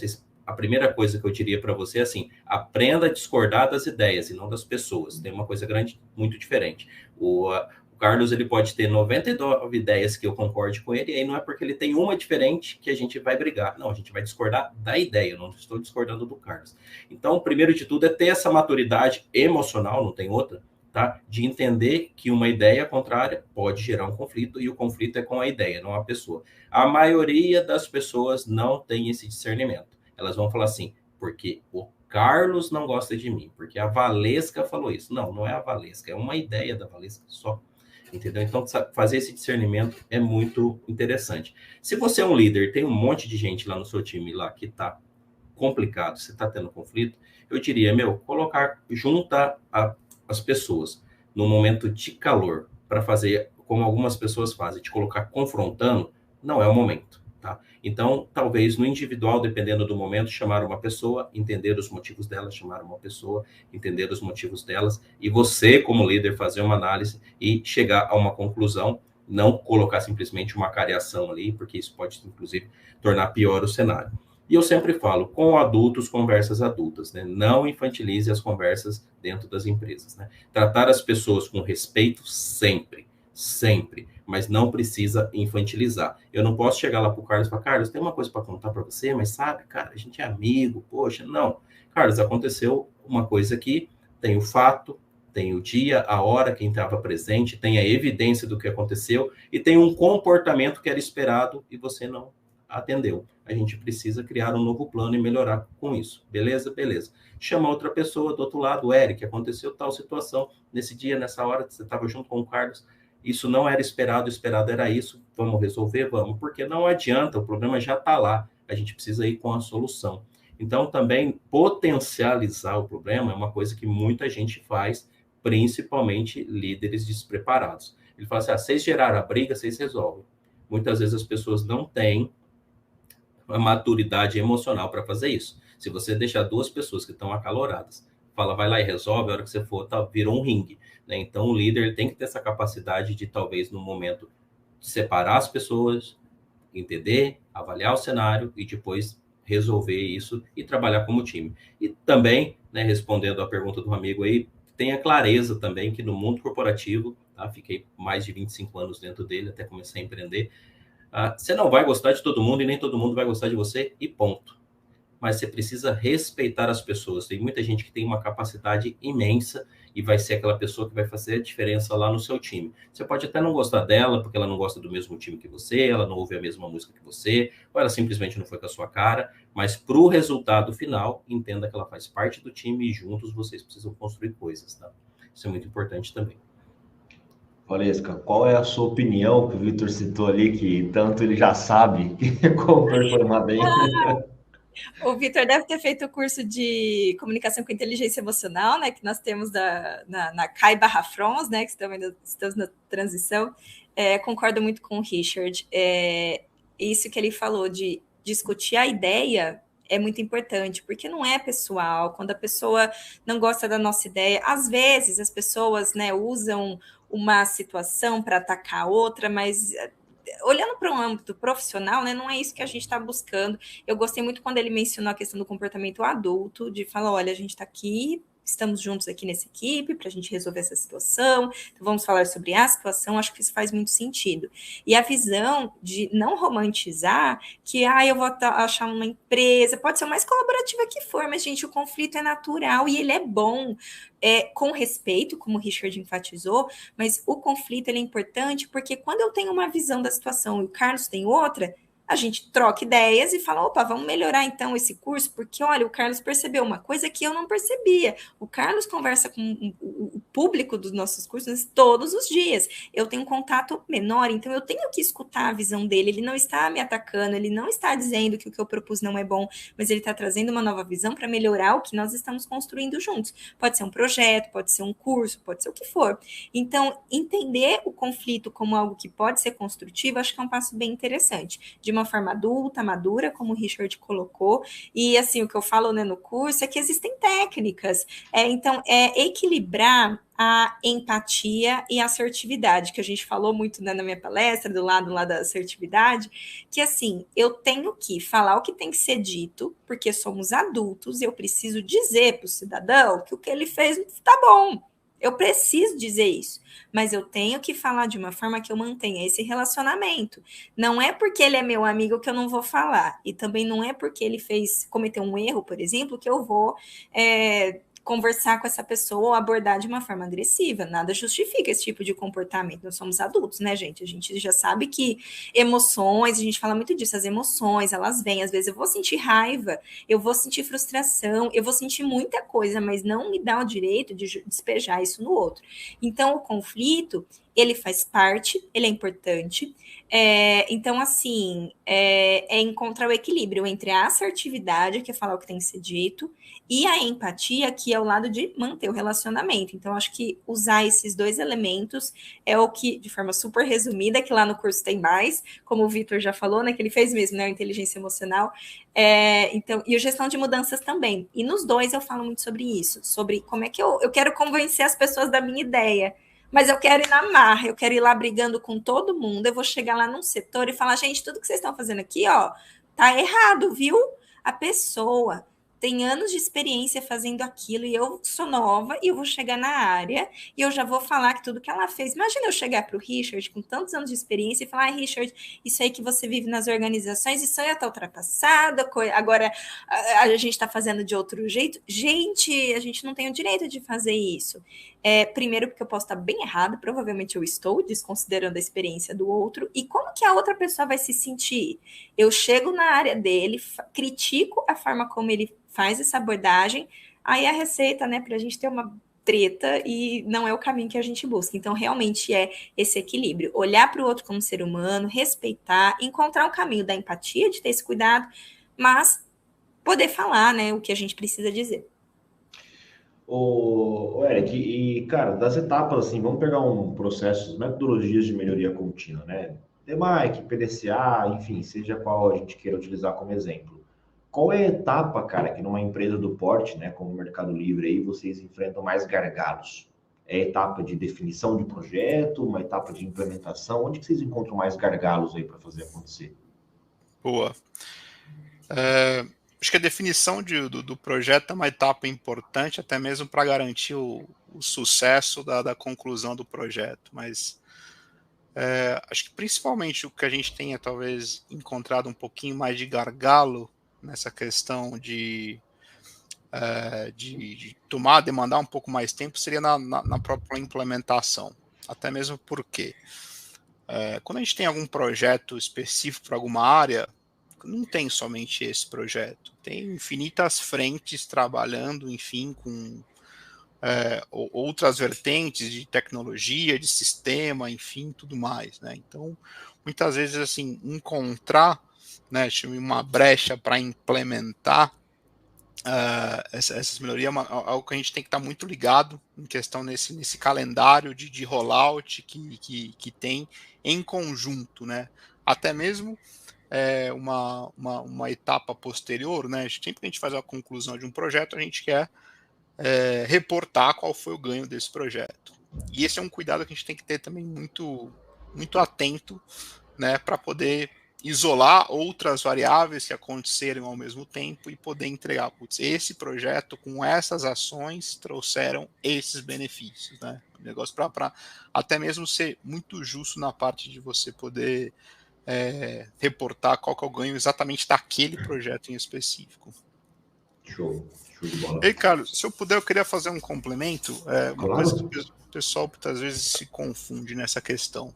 a primeira coisa que eu diria para você é assim, aprenda a discordar das ideias e não das pessoas. Tem uma coisa grande, muito diferente. O Carlos, ele pode ter 99 ideias que eu concorde com ele, e aí não é porque ele tem uma diferente que a gente vai brigar. Não, a gente vai discordar da ideia, eu não estou discordando do Carlos. Então, primeiro de tudo é ter essa maturidade emocional, não tem outra, tá? De entender que uma ideia contrária pode gerar um conflito, e o conflito é com a ideia, não a pessoa. A maioria das pessoas não tem esse discernimento. Elas vão falar assim, porque o Carlos não gosta de mim, porque a Valesca falou isso. Não, não é a Valesca, é uma ideia da Valesca só. Entendeu? Então, fazer esse discernimento é muito interessante. Se você é um líder, tem um monte de gente lá no seu time lá que está complicado, você está tendo conflito, eu diria, junta as pessoas no momento de calor para fazer como algumas pessoas fazem, te colocar confrontando, não é o momento. Tá? Então, talvez no individual, dependendo do momento, chamar uma pessoa, entender os motivos dela, chamar uma pessoa, entender os motivos delas, e você, como líder, fazer uma análise e chegar a uma conclusão, não colocar simplesmente uma cariação ali, porque isso pode, inclusive, tornar pior o cenário. E eu sempre falo, com adultos, conversas adultas, né? Não infantilize as conversas dentro das empresas, né? Tratar as pessoas com respeito sempre, mas não precisa infantilizar. Eu não posso chegar lá pro Carlos e falar, Carlos, tem uma coisa para contar para você, mas sabe, cara, a gente é amigo, poxa, não. Carlos, aconteceu uma coisa aqui, tem o fato, tem o dia, a hora, quem estava presente, tem a evidência do que aconteceu e tem um comportamento que era esperado e você não atendeu. A gente precisa criar um novo plano e melhorar com isso. Beleza? Beleza. Chama outra pessoa do outro lado, Eric, aconteceu tal situação nesse dia, nessa hora, você estava junto com o Carlos, isso não era esperado, o esperado era isso, vamos resolver, vamos, porque não adianta, o problema já está lá, a gente precisa ir com a solução. Então, também, potencializar o problema é uma coisa que muita gente faz, principalmente líderes despreparados. Ele fala assim, vocês geraram a briga, vocês resolvem. Muitas vezes as pessoas não têm a maturidade emocional para fazer isso. Se você deixar duas pessoas que estão acaloradas, fala, vai lá e resolve, a hora que você for, virou um ringue. Né? Então, o líder tem que ter essa capacidade de, talvez, no momento, separar as pessoas, entender, avaliar o cenário e depois resolver isso e trabalhar como time. E também, né, respondendo à pergunta do amigo aí, tenha clareza também que no mundo corporativo, tá? Fiquei mais de 25 anos dentro dele, até comecei a empreender, você não vai gostar de todo mundo e nem todo mundo vai gostar de você e ponto. mas você precisa respeitar as pessoas. Tem muita gente que tem uma capacidade imensa e vai ser aquela pessoa que vai fazer a diferença lá no seu time. Você pode até não gostar dela, porque ela não gosta do mesmo time que você, ela não ouve a mesma música que você, ou ela simplesmente não foi com a sua cara, mas para o resultado final, entenda que ela faz parte do time e juntos vocês precisam construir coisas, tá? Isso é muito importante também. Valesca, qual é a sua opinião que o Vitor citou ali, que tanto ele já sabe como performar bem? O Vitor deve ter feito o curso de comunicação com inteligência emocional, né? Que nós temos na CAI/FRONS, né? Que estamos na transição. Concordo muito com o Richard. Isso que ele falou de discutir a ideia é muito importante, porque não é pessoal. Quando a pessoa não gosta da nossa ideia, às vezes as pessoas, né, usam uma situação para atacar a outra, mas olhando para um âmbito profissional, né, não é isso que a gente está buscando. Eu gostei muito quando ele mencionou a questão do comportamento adulto, de falar, olha, a gente está aqui, estamos juntos aqui nessa equipe para a gente resolver essa situação, então vamos falar sobre a situação, acho que isso faz muito sentido. E a visão de não romantizar que, eu vou achar uma empresa, pode ser o mais colaborativa que for, mas, gente, o conflito é natural e ele é bom, com respeito, como o Richard enfatizou, mas o conflito ele é importante porque quando eu tenho uma visão da situação e o Carlos tem outra, a gente troca ideias e fala, opa, vamos melhorar então esse curso, porque, olha, o Carlos percebeu uma coisa que eu não percebia. O Carlos conversa com o público dos nossos cursos todos os dias. Eu tenho um contato menor, então eu tenho que escutar a visão dele. Ele não está me atacando, ele não está dizendo que o que eu propus não é bom, mas ele está trazendo uma nova visão para melhorar o que nós estamos construindo juntos. Pode ser um projeto, pode ser um curso, pode ser o que for. Então, entender o conflito como algo que pode ser construtivo, acho que é um passo bem interessante. De uma forma adulta, madura, como o Richard colocou, e assim, o que eu falo, né, no curso é que existem técnicas, então é equilibrar a empatia e a assertividade, que a gente falou muito, né, na minha palestra, do lado lá da assertividade, que assim, eu tenho que falar o que tem que ser dito, porque somos adultos e eu preciso dizer para o cidadão que o que ele fez está bom. Eu preciso dizer isso, mas eu tenho que falar de uma forma que eu mantenha esse relacionamento. Não é porque ele é meu amigo que eu não vou falar, e também não é porque ele cometeu um erro, por exemplo, que eu vou conversar com essa pessoa ou abordar de uma forma agressiva. Nada justifica esse tipo de comportamento. Nós somos adultos, né, gente? A gente já sabe que emoções, a gente fala muito disso, as emoções, elas vêm. Às vezes eu vou sentir raiva, eu vou sentir frustração, eu vou sentir muita coisa, mas não me dá o direito de despejar isso no outro. Então, o conflito, ele faz parte, ele é importante. Então, assim, encontrar o equilíbrio entre a assertividade, que é falar o que tem que ser dito, e a empatia, que é o lado de manter o relacionamento. Então, acho que usar esses dois elementos é o que, de forma super resumida, que lá no curso tem mais, como o Vitor já falou, né, que ele fez mesmo, né, a inteligência emocional, então, e a gestão de mudanças também. E nos dois eu falo muito sobre isso, sobre como é que eu quero convencer as pessoas da minha ideia, mas eu quero ir na marra, eu quero ir lá brigando com todo mundo, eu vou chegar lá num setor e falar, gente, tudo que vocês estão fazendo aqui, ó, tá errado, viu? A pessoa tem anos de experiência fazendo aquilo e eu sou nova e eu vou chegar na área e eu já vou falar que tudo que ela fez. Imagina eu chegar para o Richard com tantos anos de experiência e falar, Richard, isso aí que você vive nas organizações, isso aí já está ultrapassado, agora a gente está fazendo de outro jeito. Gente, a gente não tem o direito de fazer isso. Primeiro porque eu posso estar bem errado, provavelmente eu estou, desconsiderando a experiência do outro, e como que a outra pessoa vai se sentir? Eu chego na área dele, critico a forma como ele faz essa abordagem, aí a receita, né, para a gente ter uma treta e não é o caminho que a gente busca. Então, realmente é esse equilíbrio. Olhar para o outro como ser humano, respeitar, encontrar um caminho da empatia, de ter esse cuidado, mas poder falar, né, o que a gente precisa dizer. Ô, Eric, e, cara, das etapas, assim, vamos pegar um processo, metodologias de melhoria contínua, né? DMAIC, PDCA, enfim, seja qual a gente queira utilizar como exemplo. Qual é a etapa, cara, que numa empresa do porte, né, como o Mercado Livre, aí vocês enfrentam mais gargalos? É a etapa de definição de projeto, uma etapa de implementação? Onde que vocês encontram mais gargalos aí para fazer acontecer? Boa. Acho que a definição do projeto é uma etapa importante, até mesmo para garantir o sucesso da conclusão do projeto, mas acho que principalmente o que a gente tenha talvez encontrado um pouquinho mais de gargalo nessa questão de demandar um pouco mais tempo seria na própria implementação. Até mesmo porque quando a gente tem algum projeto específico para alguma área, não tem somente esse projeto, tem infinitas frentes trabalhando, enfim, com outras vertentes de tecnologia, de sistema, enfim, tudo mais, né? Então, muitas vezes, assim, encontrar, né, uma brecha para implementar essas melhorias é algo que a gente tem que estar muito ligado em questão nesse calendário de rollout que tem em conjunto, né? Até mesmo uma etapa posterior, né? Sempre que a gente faz a conclusão de um projeto, a gente quer reportar qual foi o ganho desse projeto. E esse é um cuidado que a gente tem que ter também muito, muito atento, né, para poder isolar outras variáveis que aconteceram ao mesmo tempo e poder entregar, putz, esse projeto com essas ações trouxeram esses benefícios, né? O negócio para até mesmo ser muito justo na parte de você poder reportar qual que é o ganho exatamente daquele projeto em específico. Show de bola. Ei, Carlos, se eu puder, eu queria fazer um complemento. Uma Claro. coisa que o pessoal muitas vezes se confunde nessa questão.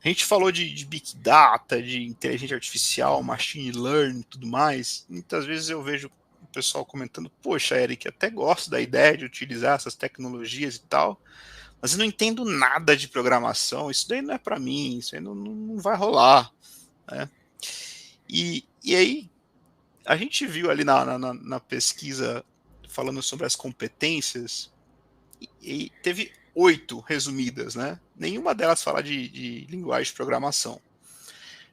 A gente falou de Big Data, de inteligência artificial, machine learning e tudo mais. Muitas vezes eu vejo o pessoal comentando, poxa, Eric, até gosto da ideia de utilizar essas tecnologias e tal, mas eu não entendo nada de programação, isso daí não é para mim, isso aí não vai rolar, né? E aí, a gente viu ali na pesquisa falando sobre as competências, e teve 8 resumidas, né? Nenhuma delas fala de linguagem de programação.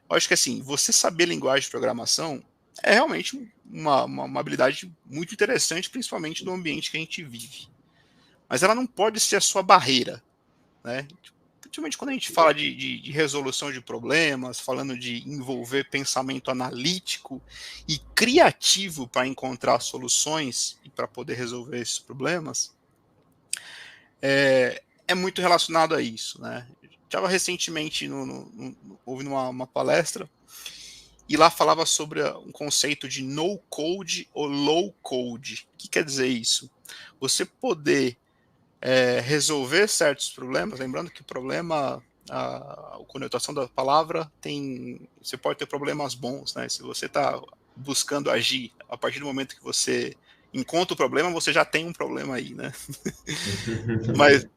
Eu acho que assim, você saber linguagem de programação é realmente uma habilidade muito interessante, principalmente no ambiente que a gente vive. Mas ela não pode ser a sua barreira, né? Principalmente quando a gente fala de resolução de problemas, falando de envolver pensamento analítico e criativo para encontrar soluções e para poder resolver esses problemas, é muito relacionado a isso, né? Estava recentemente ouvindo uma palestra e lá falava sobre um conceito de no code ou low code. O que quer dizer isso? Você poder resolver certos problemas, lembrando que o problema, a conotação da palavra você pode ter problemas bons, né? Se você está buscando agir a partir do momento que você encontra o problema, você já tem um problema aí, né? Mas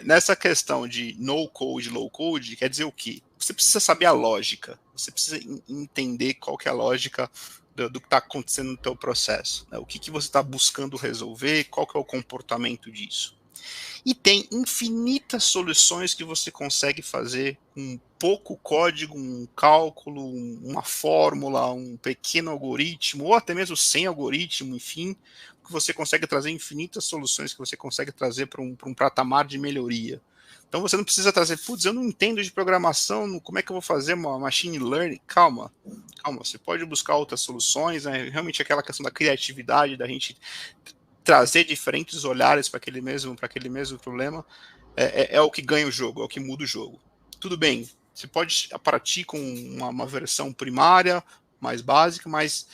nessa questão de no code, low code, quer dizer o quê? Você precisa saber a lógica, você precisa entender qual que é a lógica do que está acontecendo no teu processo, né? O que você está buscando resolver, qual que é o comportamento disso. E tem infinitas soluções que você consegue fazer com pouco código, um cálculo, uma fórmula, um pequeno algoritmo, ou até mesmo sem algoritmo, enfim, que você consegue trazer infinitas soluções que você consegue trazer para um patamar de melhoria. Então você não precisa trazer, putz, eu não entendo de programação, como é que eu vou fazer uma machine learning? Calma, você pode buscar outras soluções, né? Realmente aquela questão da criatividade, da gente trazer diferentes olhares para aquele mesmo problema, é o que ganha o jogo, é o que muda o jogo. Tudo bem, você pode partir com uma versão primária, mais básica, mas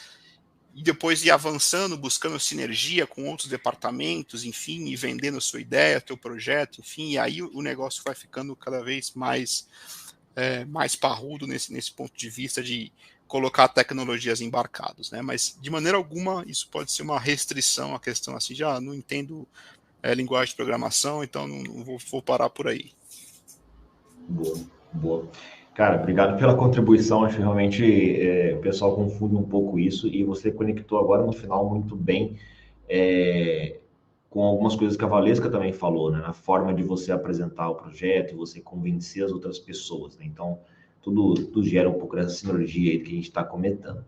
depois ir avançando, buscando sinergia com outros departamentos, enfim, e vendendo a sua ideia, teu projeto, enfim, e aí o negócio vai ficando cada vez mais parrudo nesse ponto de vista de colocar tecnologias embarcadas, né? Mas de maneira alguma isso pode ser uma restrição à questão assim, já não entendo linguagem de programação, então não vou parar por aí. Boa. Cara, obrigado pela contribuição, acho que realmente o pessoal confunde um pouco isso e você conectou agora no final muito bem com algumas coisas que a Valesca também falou, né? Na forma de você apresentar o projeto, você convencer as outras pessoas, né? Então, tudo gera um pouco dessa sinergia aí que a gente está comentando.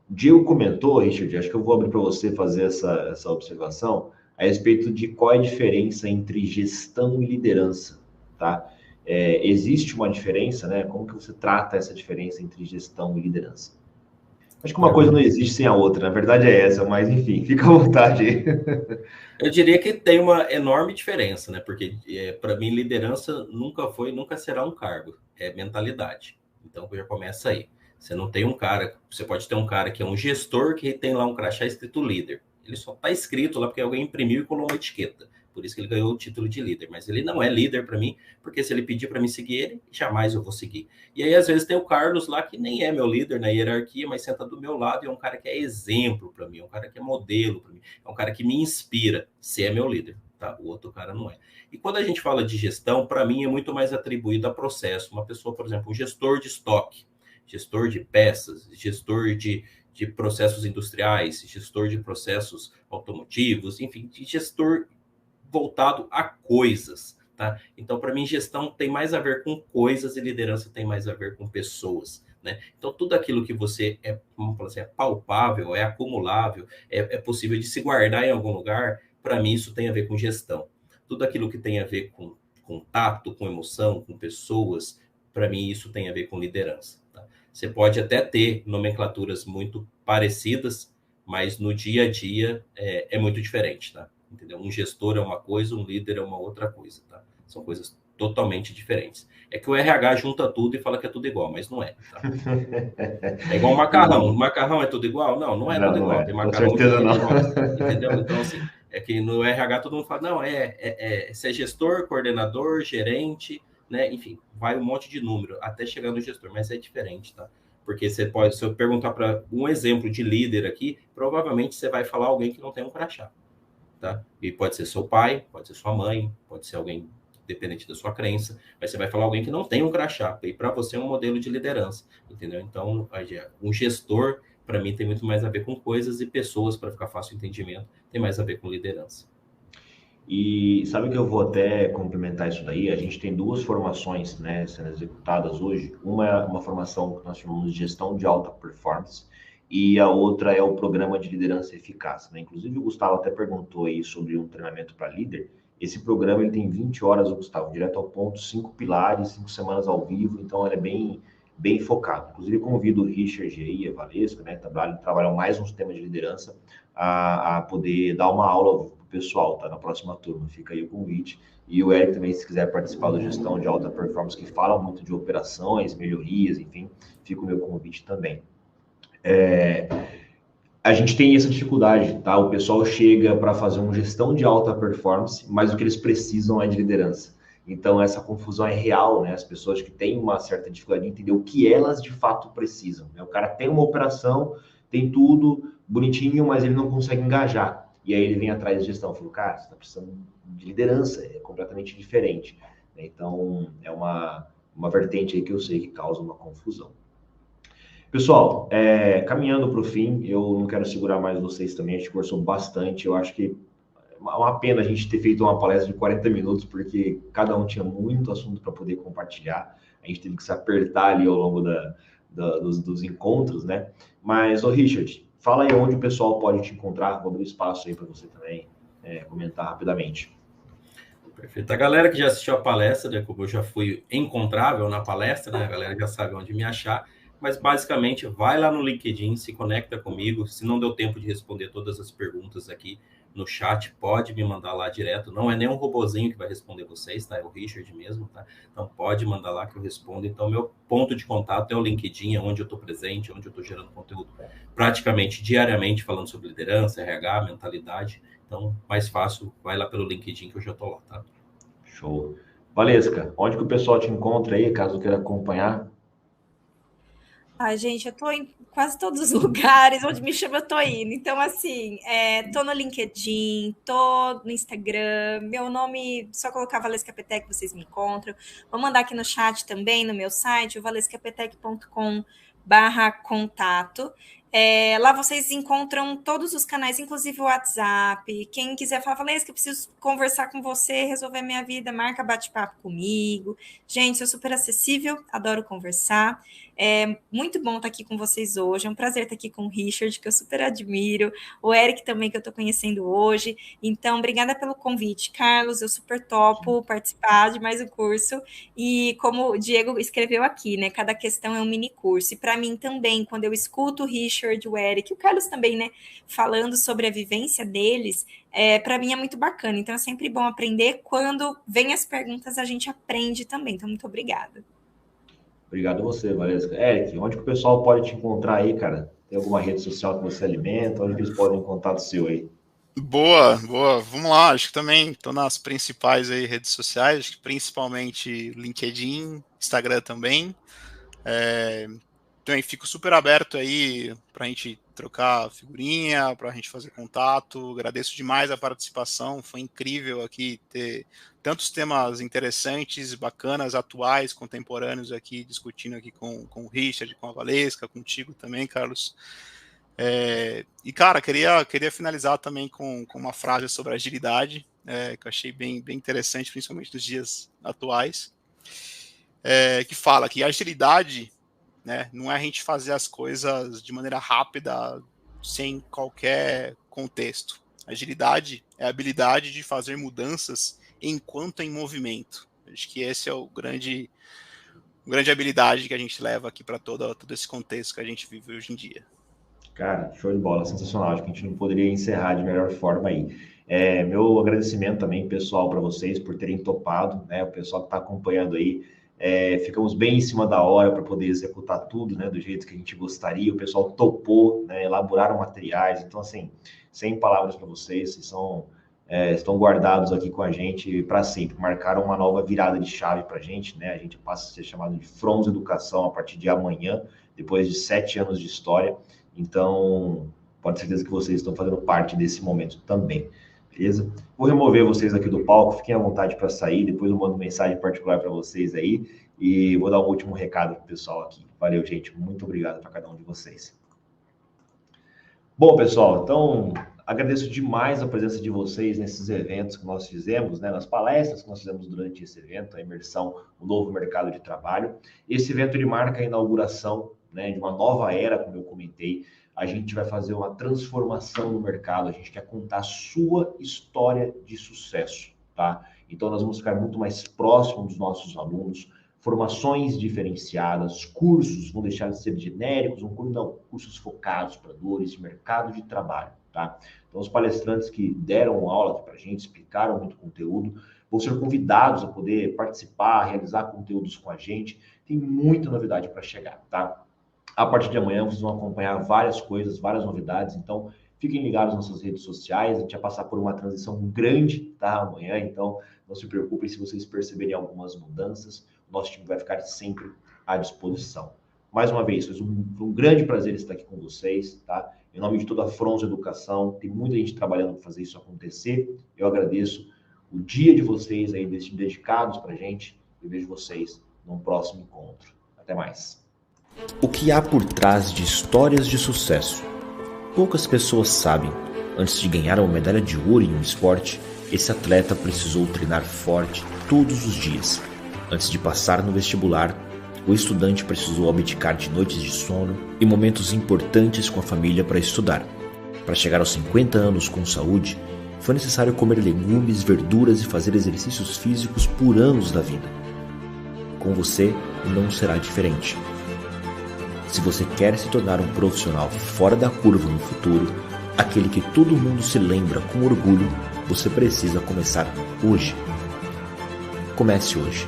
Diego comentou, Richard, acho que eu vou abrir para você fazer essa observação a respeito de qual é a diferença entre gestão e liderança, tá? Existe uma diferença, né? Como que você trata essa diferença entre gestão e liderança? Acho que uma coisa não existe sem a outra, na verdade é essa, mas enfim, fica à vontade. Eu diria que tem uma enorme diferença, né? Porque para mim liderança nunca será um cargo, é mentalidade. Então já começa aí. Você não tem um cara, você pode ter um cara que é um gestor que tem lá um crachá escrito líder. Ele só está escrito lá porque alguém imprimiu e colou uma etiqueta. Por isso que ele ganhou o título de líder. Mas ele não é líder para mim, porque se ele pedir para mim seguir ele, jamais eu vou seguir. E aí, às vezes, tem o Carlos lá, que nem é meu líder na hierarquia, mas senta do meu lado e é um cara que é exemplo para mim, é um cara que é modelo para mim, é um cara que me inspira, se é meu líder. Tá? O outro cara não é. E quando a gente fala de gestão, para mim é muito mais atribuído a processo. Uma pessoa, por exemplo, um gestor de estoque, gestor de peças, gestor de processos industriais, gestor de processos automotivos, enfim, de gestor voltado a coisas, tá? Então, para mim, gestão tem mais a ver com coisas e liderança tem mais a ver com pessoas, né? Então, tudo aquilo que você vamos falar assim, é palpável, é acumulável, é possível de se guardar em algum lugar, para mim, isso tem a ver com gestão. Tudo aquilo que tem a ver com tato, com emoção, com pessoas, para mim, isso tem a ver com liderança, tá? Você pode até ter nomenclaturas muito parecidas, mas no dia a dia é muito diferente, tá? Entendeu? Um gestor é uma coisa, um líder é uma outra coisa, tá? São coisas totalmente diferentes. É que o RH junta tudo e fala que é tudo igual, mas não é, tá? É igual o macarrão. O macarrão é tudo igual? Não é tudo igual. É. Tem Com macarrão certeza que não. entendeu? Então, assim, é que no RH todo mundo fala, não, você é gestor, coordenador, gerente, né? Enfim, vai um monte de número até chegar no gestor, mas é diferente, tá? Porque você pode, se eu perguntar para um exemplo de líder aqui, provavelmente você vai falar alguém que não tem um crachá, tá? E pode ser seu pai, pode ser sua mãe, pode ser alguém dependente da sua crença, mas você vai falar alguém que não tem um crachá, e para você é um modelo de liderança, entendeu? Então, um gestor, para mim, tem muito mais a ver com coisas e pessoas, para ficar fácil o entendimento, tem mais a ver com liderança. E sabe que eu vou até complementar isso daí? A gente tem duas formações, né, sendo executadas hoje. Uma é uma formação que nós chamamos de gestão de alta performance e a outra é o programa de liderança eficaz, né? Inclusive o Gustavo até perguntou aí sobre um treinamento para líder. Esse programa ele tem 20 horas, o Gustavo, direto ao ponto, 5 pilares, 5 semanas ao vivo, então ele é bem focado. Inclusive convido o Richard e a Valesca, né, trabalham mais nos temas de liderança, a poder dar uma aula pessoal, tá? Na próxima turma, fica aí o convite. E o Eric também, se quiser participar da gestão de alta performance, que fala muito de operações, melhorias, enfim, fica o meu convite também. A gente tem essa dificuldade, tá? O pessoal chega para fazer uma gestão de alta performance, mas o que eles precisam é de liderança. Então, essa confusão é real, né? As pessoas que têm uma certa dificuldade de entender o que elas de fato precisam, né? O cara tem uma operação, tem tudo bonitinho, mas ele não consegue engajar. E aí ele vem atrás de gestão. Eu falo, cara, você está precisando de liderança, é completamente diferente. Então, é uma vertente aí que eu sei que causa uma confusão. Pessoal, caminhando para o fim, eu não quero segurar mais vocês também, a gente conversou bastante, eu acho que é uma pena a gente ter feito uma palestra de 40 minutos, porque cada um tinha muito assunto para poder compartilhar, a gente teve que se apertar ali ao longo dos encontros, né? Mas, Richard, fala aí onde o pessoal pode te encontrar, vou abrir espaço aí para você também comentar rapidamente. Perfeito. A galera que já assistiu a palestra, né, como eu já fui encontrável na palestra, né, a galera já sabe onde me achar, mas basicamente vai lá no LinkedIn, se conecta comigo, se não deu tempo de responder todas as perguntas aqui no chat, pode me mandar lá direto, não é nem um robozinho que vai responder vocês, tá? É o Richard mesmo, tá? Então pode mandar lá que eu respondo. Então meu ponto de contato é o LinkedIn, onde eu estou presente, onde eu estou gerando conteúdo praticamente diariamente, falando sobre liderança, RH, mentalidade. Então, mais fácil, vai lá pelo LinkedIn que eu já estou lá, tá? Show. Valesca, onde que o pessoal te encontra aí, caso queira acompanhar? Gente, eu tô em quase todos os lugares onde me chama, eu tô indo. Então, assim, tô no LinkedIn, tô no Instagram, meu nome, só colocar Valesca Petec, vocês me encontram. Vou mandar aqui no chat também, no meu site, valescapetec.com/contato. Lá vocês encontram todos os canais, inclusive o WhatsApp. Quem quiser falar, Valesca, eu preciso conversar com você, resolver minha vida, marca bate-papo comigo. Gente, sou super acessível, adoro conversar. É muito bom estar aqui com vocês hoje. É um prazer estar aqui com o Richard, que eu super admiro. O Eric também, que eu estou conhecendo hoje. Então, obrigada pelo convite, Carlos. Eu super topo participar de mais um curso. E como o Diego escreveu aqui, né? Cada questão é um mini curso. E para mim também, quando eu escuto o Richard, o Eric, o Carlos também, né? Falando sobre a vivência deles, para mim é muito bacana. Então, é sempre bom aprender. Quando vem as perguntas, a gente aprende também. Então, muito obrigada. Obrigado a você, Valesca. Eric, onde que o pessoal pode te encontrar aí, cara? Tem alguma rede social que você alimenta? Onde que eles podem encontrar o seu aí? Boa. Vamos lá, acho que também estou nas principais aí redes sociais, acho que principalmente LinkedIn, Instagram também. Também fico super aberto aí para a gente trocar figurinha, para a gente fazer contato. Agradeço demais a participação, foi incrível aqui ter tantos temas interessantes, bacanas, atuais, contemporâneos aqui, discutindo aqui com o Richard, com a Valesca, contigo também, Carlos. E, cara, queria finalizar também com uma frase sobre agilidade, que eu achei bem interessante, principalmente nos dias atuais, que fala que a agilidade, né, não é a gente fazer as coisas de maneira rápida, sem qualquer contexto. Agilidade é a habilidade de fazer mudanças enquanto em movimento. Acho que esse é o grande habilidade que a gente leva aqui para todo esse contexto que a gente vive hoje em dia. Cara, show de bola, sensacional. Acho que a gente não poderia encerrar de melhor forma aí. Meu agradecimento também, pessoal, para vocês por terem topado, né? O pessoal que está acompanhando aí. Ficamos bem em cima da hora para poder executar tudo, né, do jeito que a gente gostaria. O pessoal topou, né, elaboraram materiais. Então, assim, sem palavras para vocês estão guardados aqui com a gente para sempre. Marcaram uma nova virada de chave para a gente, né? A gente passa a ser chamado de Frons Educação a partir de amanhã, depois de 7 anos de história. Então, pode ter certeza que vocês estão fazendo parte desse momento também. Beleza? Vou remover vocês aqui do palco, fiquem à vontade para sair, depois eu mando mensagem particular para vocês aí e vou dar um último recado pro pessoal aqui. Valeu, gente, muito obrigado para cada um de vocês. Bom, pessoal, então agradeço demais a presença de vocês nesses eventos que nós fizemos, né, nas palestras que nós fizemos durante esse evento, a imersão, o novo mercado de trabalho. Esse evento ele marca a inauguração, né, de uma nova era, como eu comentei. A gente vai fazer uma transformação no mercado, a gente quer contar a sua história de sucesso, tá? Então, nós vamos ficar muito mais próximos dos nossos alunos, formações diferenciadas, cursos vão deixar de ser genéricos, cursos focados para dores de mercado de trabalho, tá? Então, os palestrantes que deram aula para a gente, explicaram muito conteúdo, vão ser convidados a poder participar, realizar conteúdos com a gente. Tem muita novidade para chegar, tá? A partir de amanhã, vocês vão acompanhar várias coisas, várias novidades. Então, fiquem ligados nas nossas redes sociais. A gente vai passar por uma transição grande, tá? Amanhã. Então, não se preocupem se vocês perceberem algumas mudanças. O nosso time vai ficar sempre à disposição. Mais uma vez, foi um grande prazer estar aqui com vocês, tá? Em nome de toda a Frons Educação, tem muita gente trabalhando para fazer isso acontecer. Eu agradeço o dia de vocês aí, dedicados para a gente. Eu vejo vocês num próximo encontro. Até mais. O que há por trás de histórias de sucesso? Poucas pessoas sabem. Antes de ganhar uma medalha de ouro em um esporte, esse atleta precisou treinar forte todos os dias. Antes de passar no vestibular, o estudante precisou abdicar de noites de sono e momentos importantes com a família para estudar. Para chegar aos 50 anos com saúde, foi necessário comer legumes, verduras e fazer exercícios físicos por anos da vida. Com você, não será diferente. Se você quer se tornar um profissional fora da curva no futuro, aquele que todo mundo se lembra com orgulho, você precisa começar hoje. Comece hoje.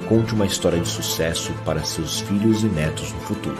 Conte uma história de sucesso para seus filhos e netos no futuro.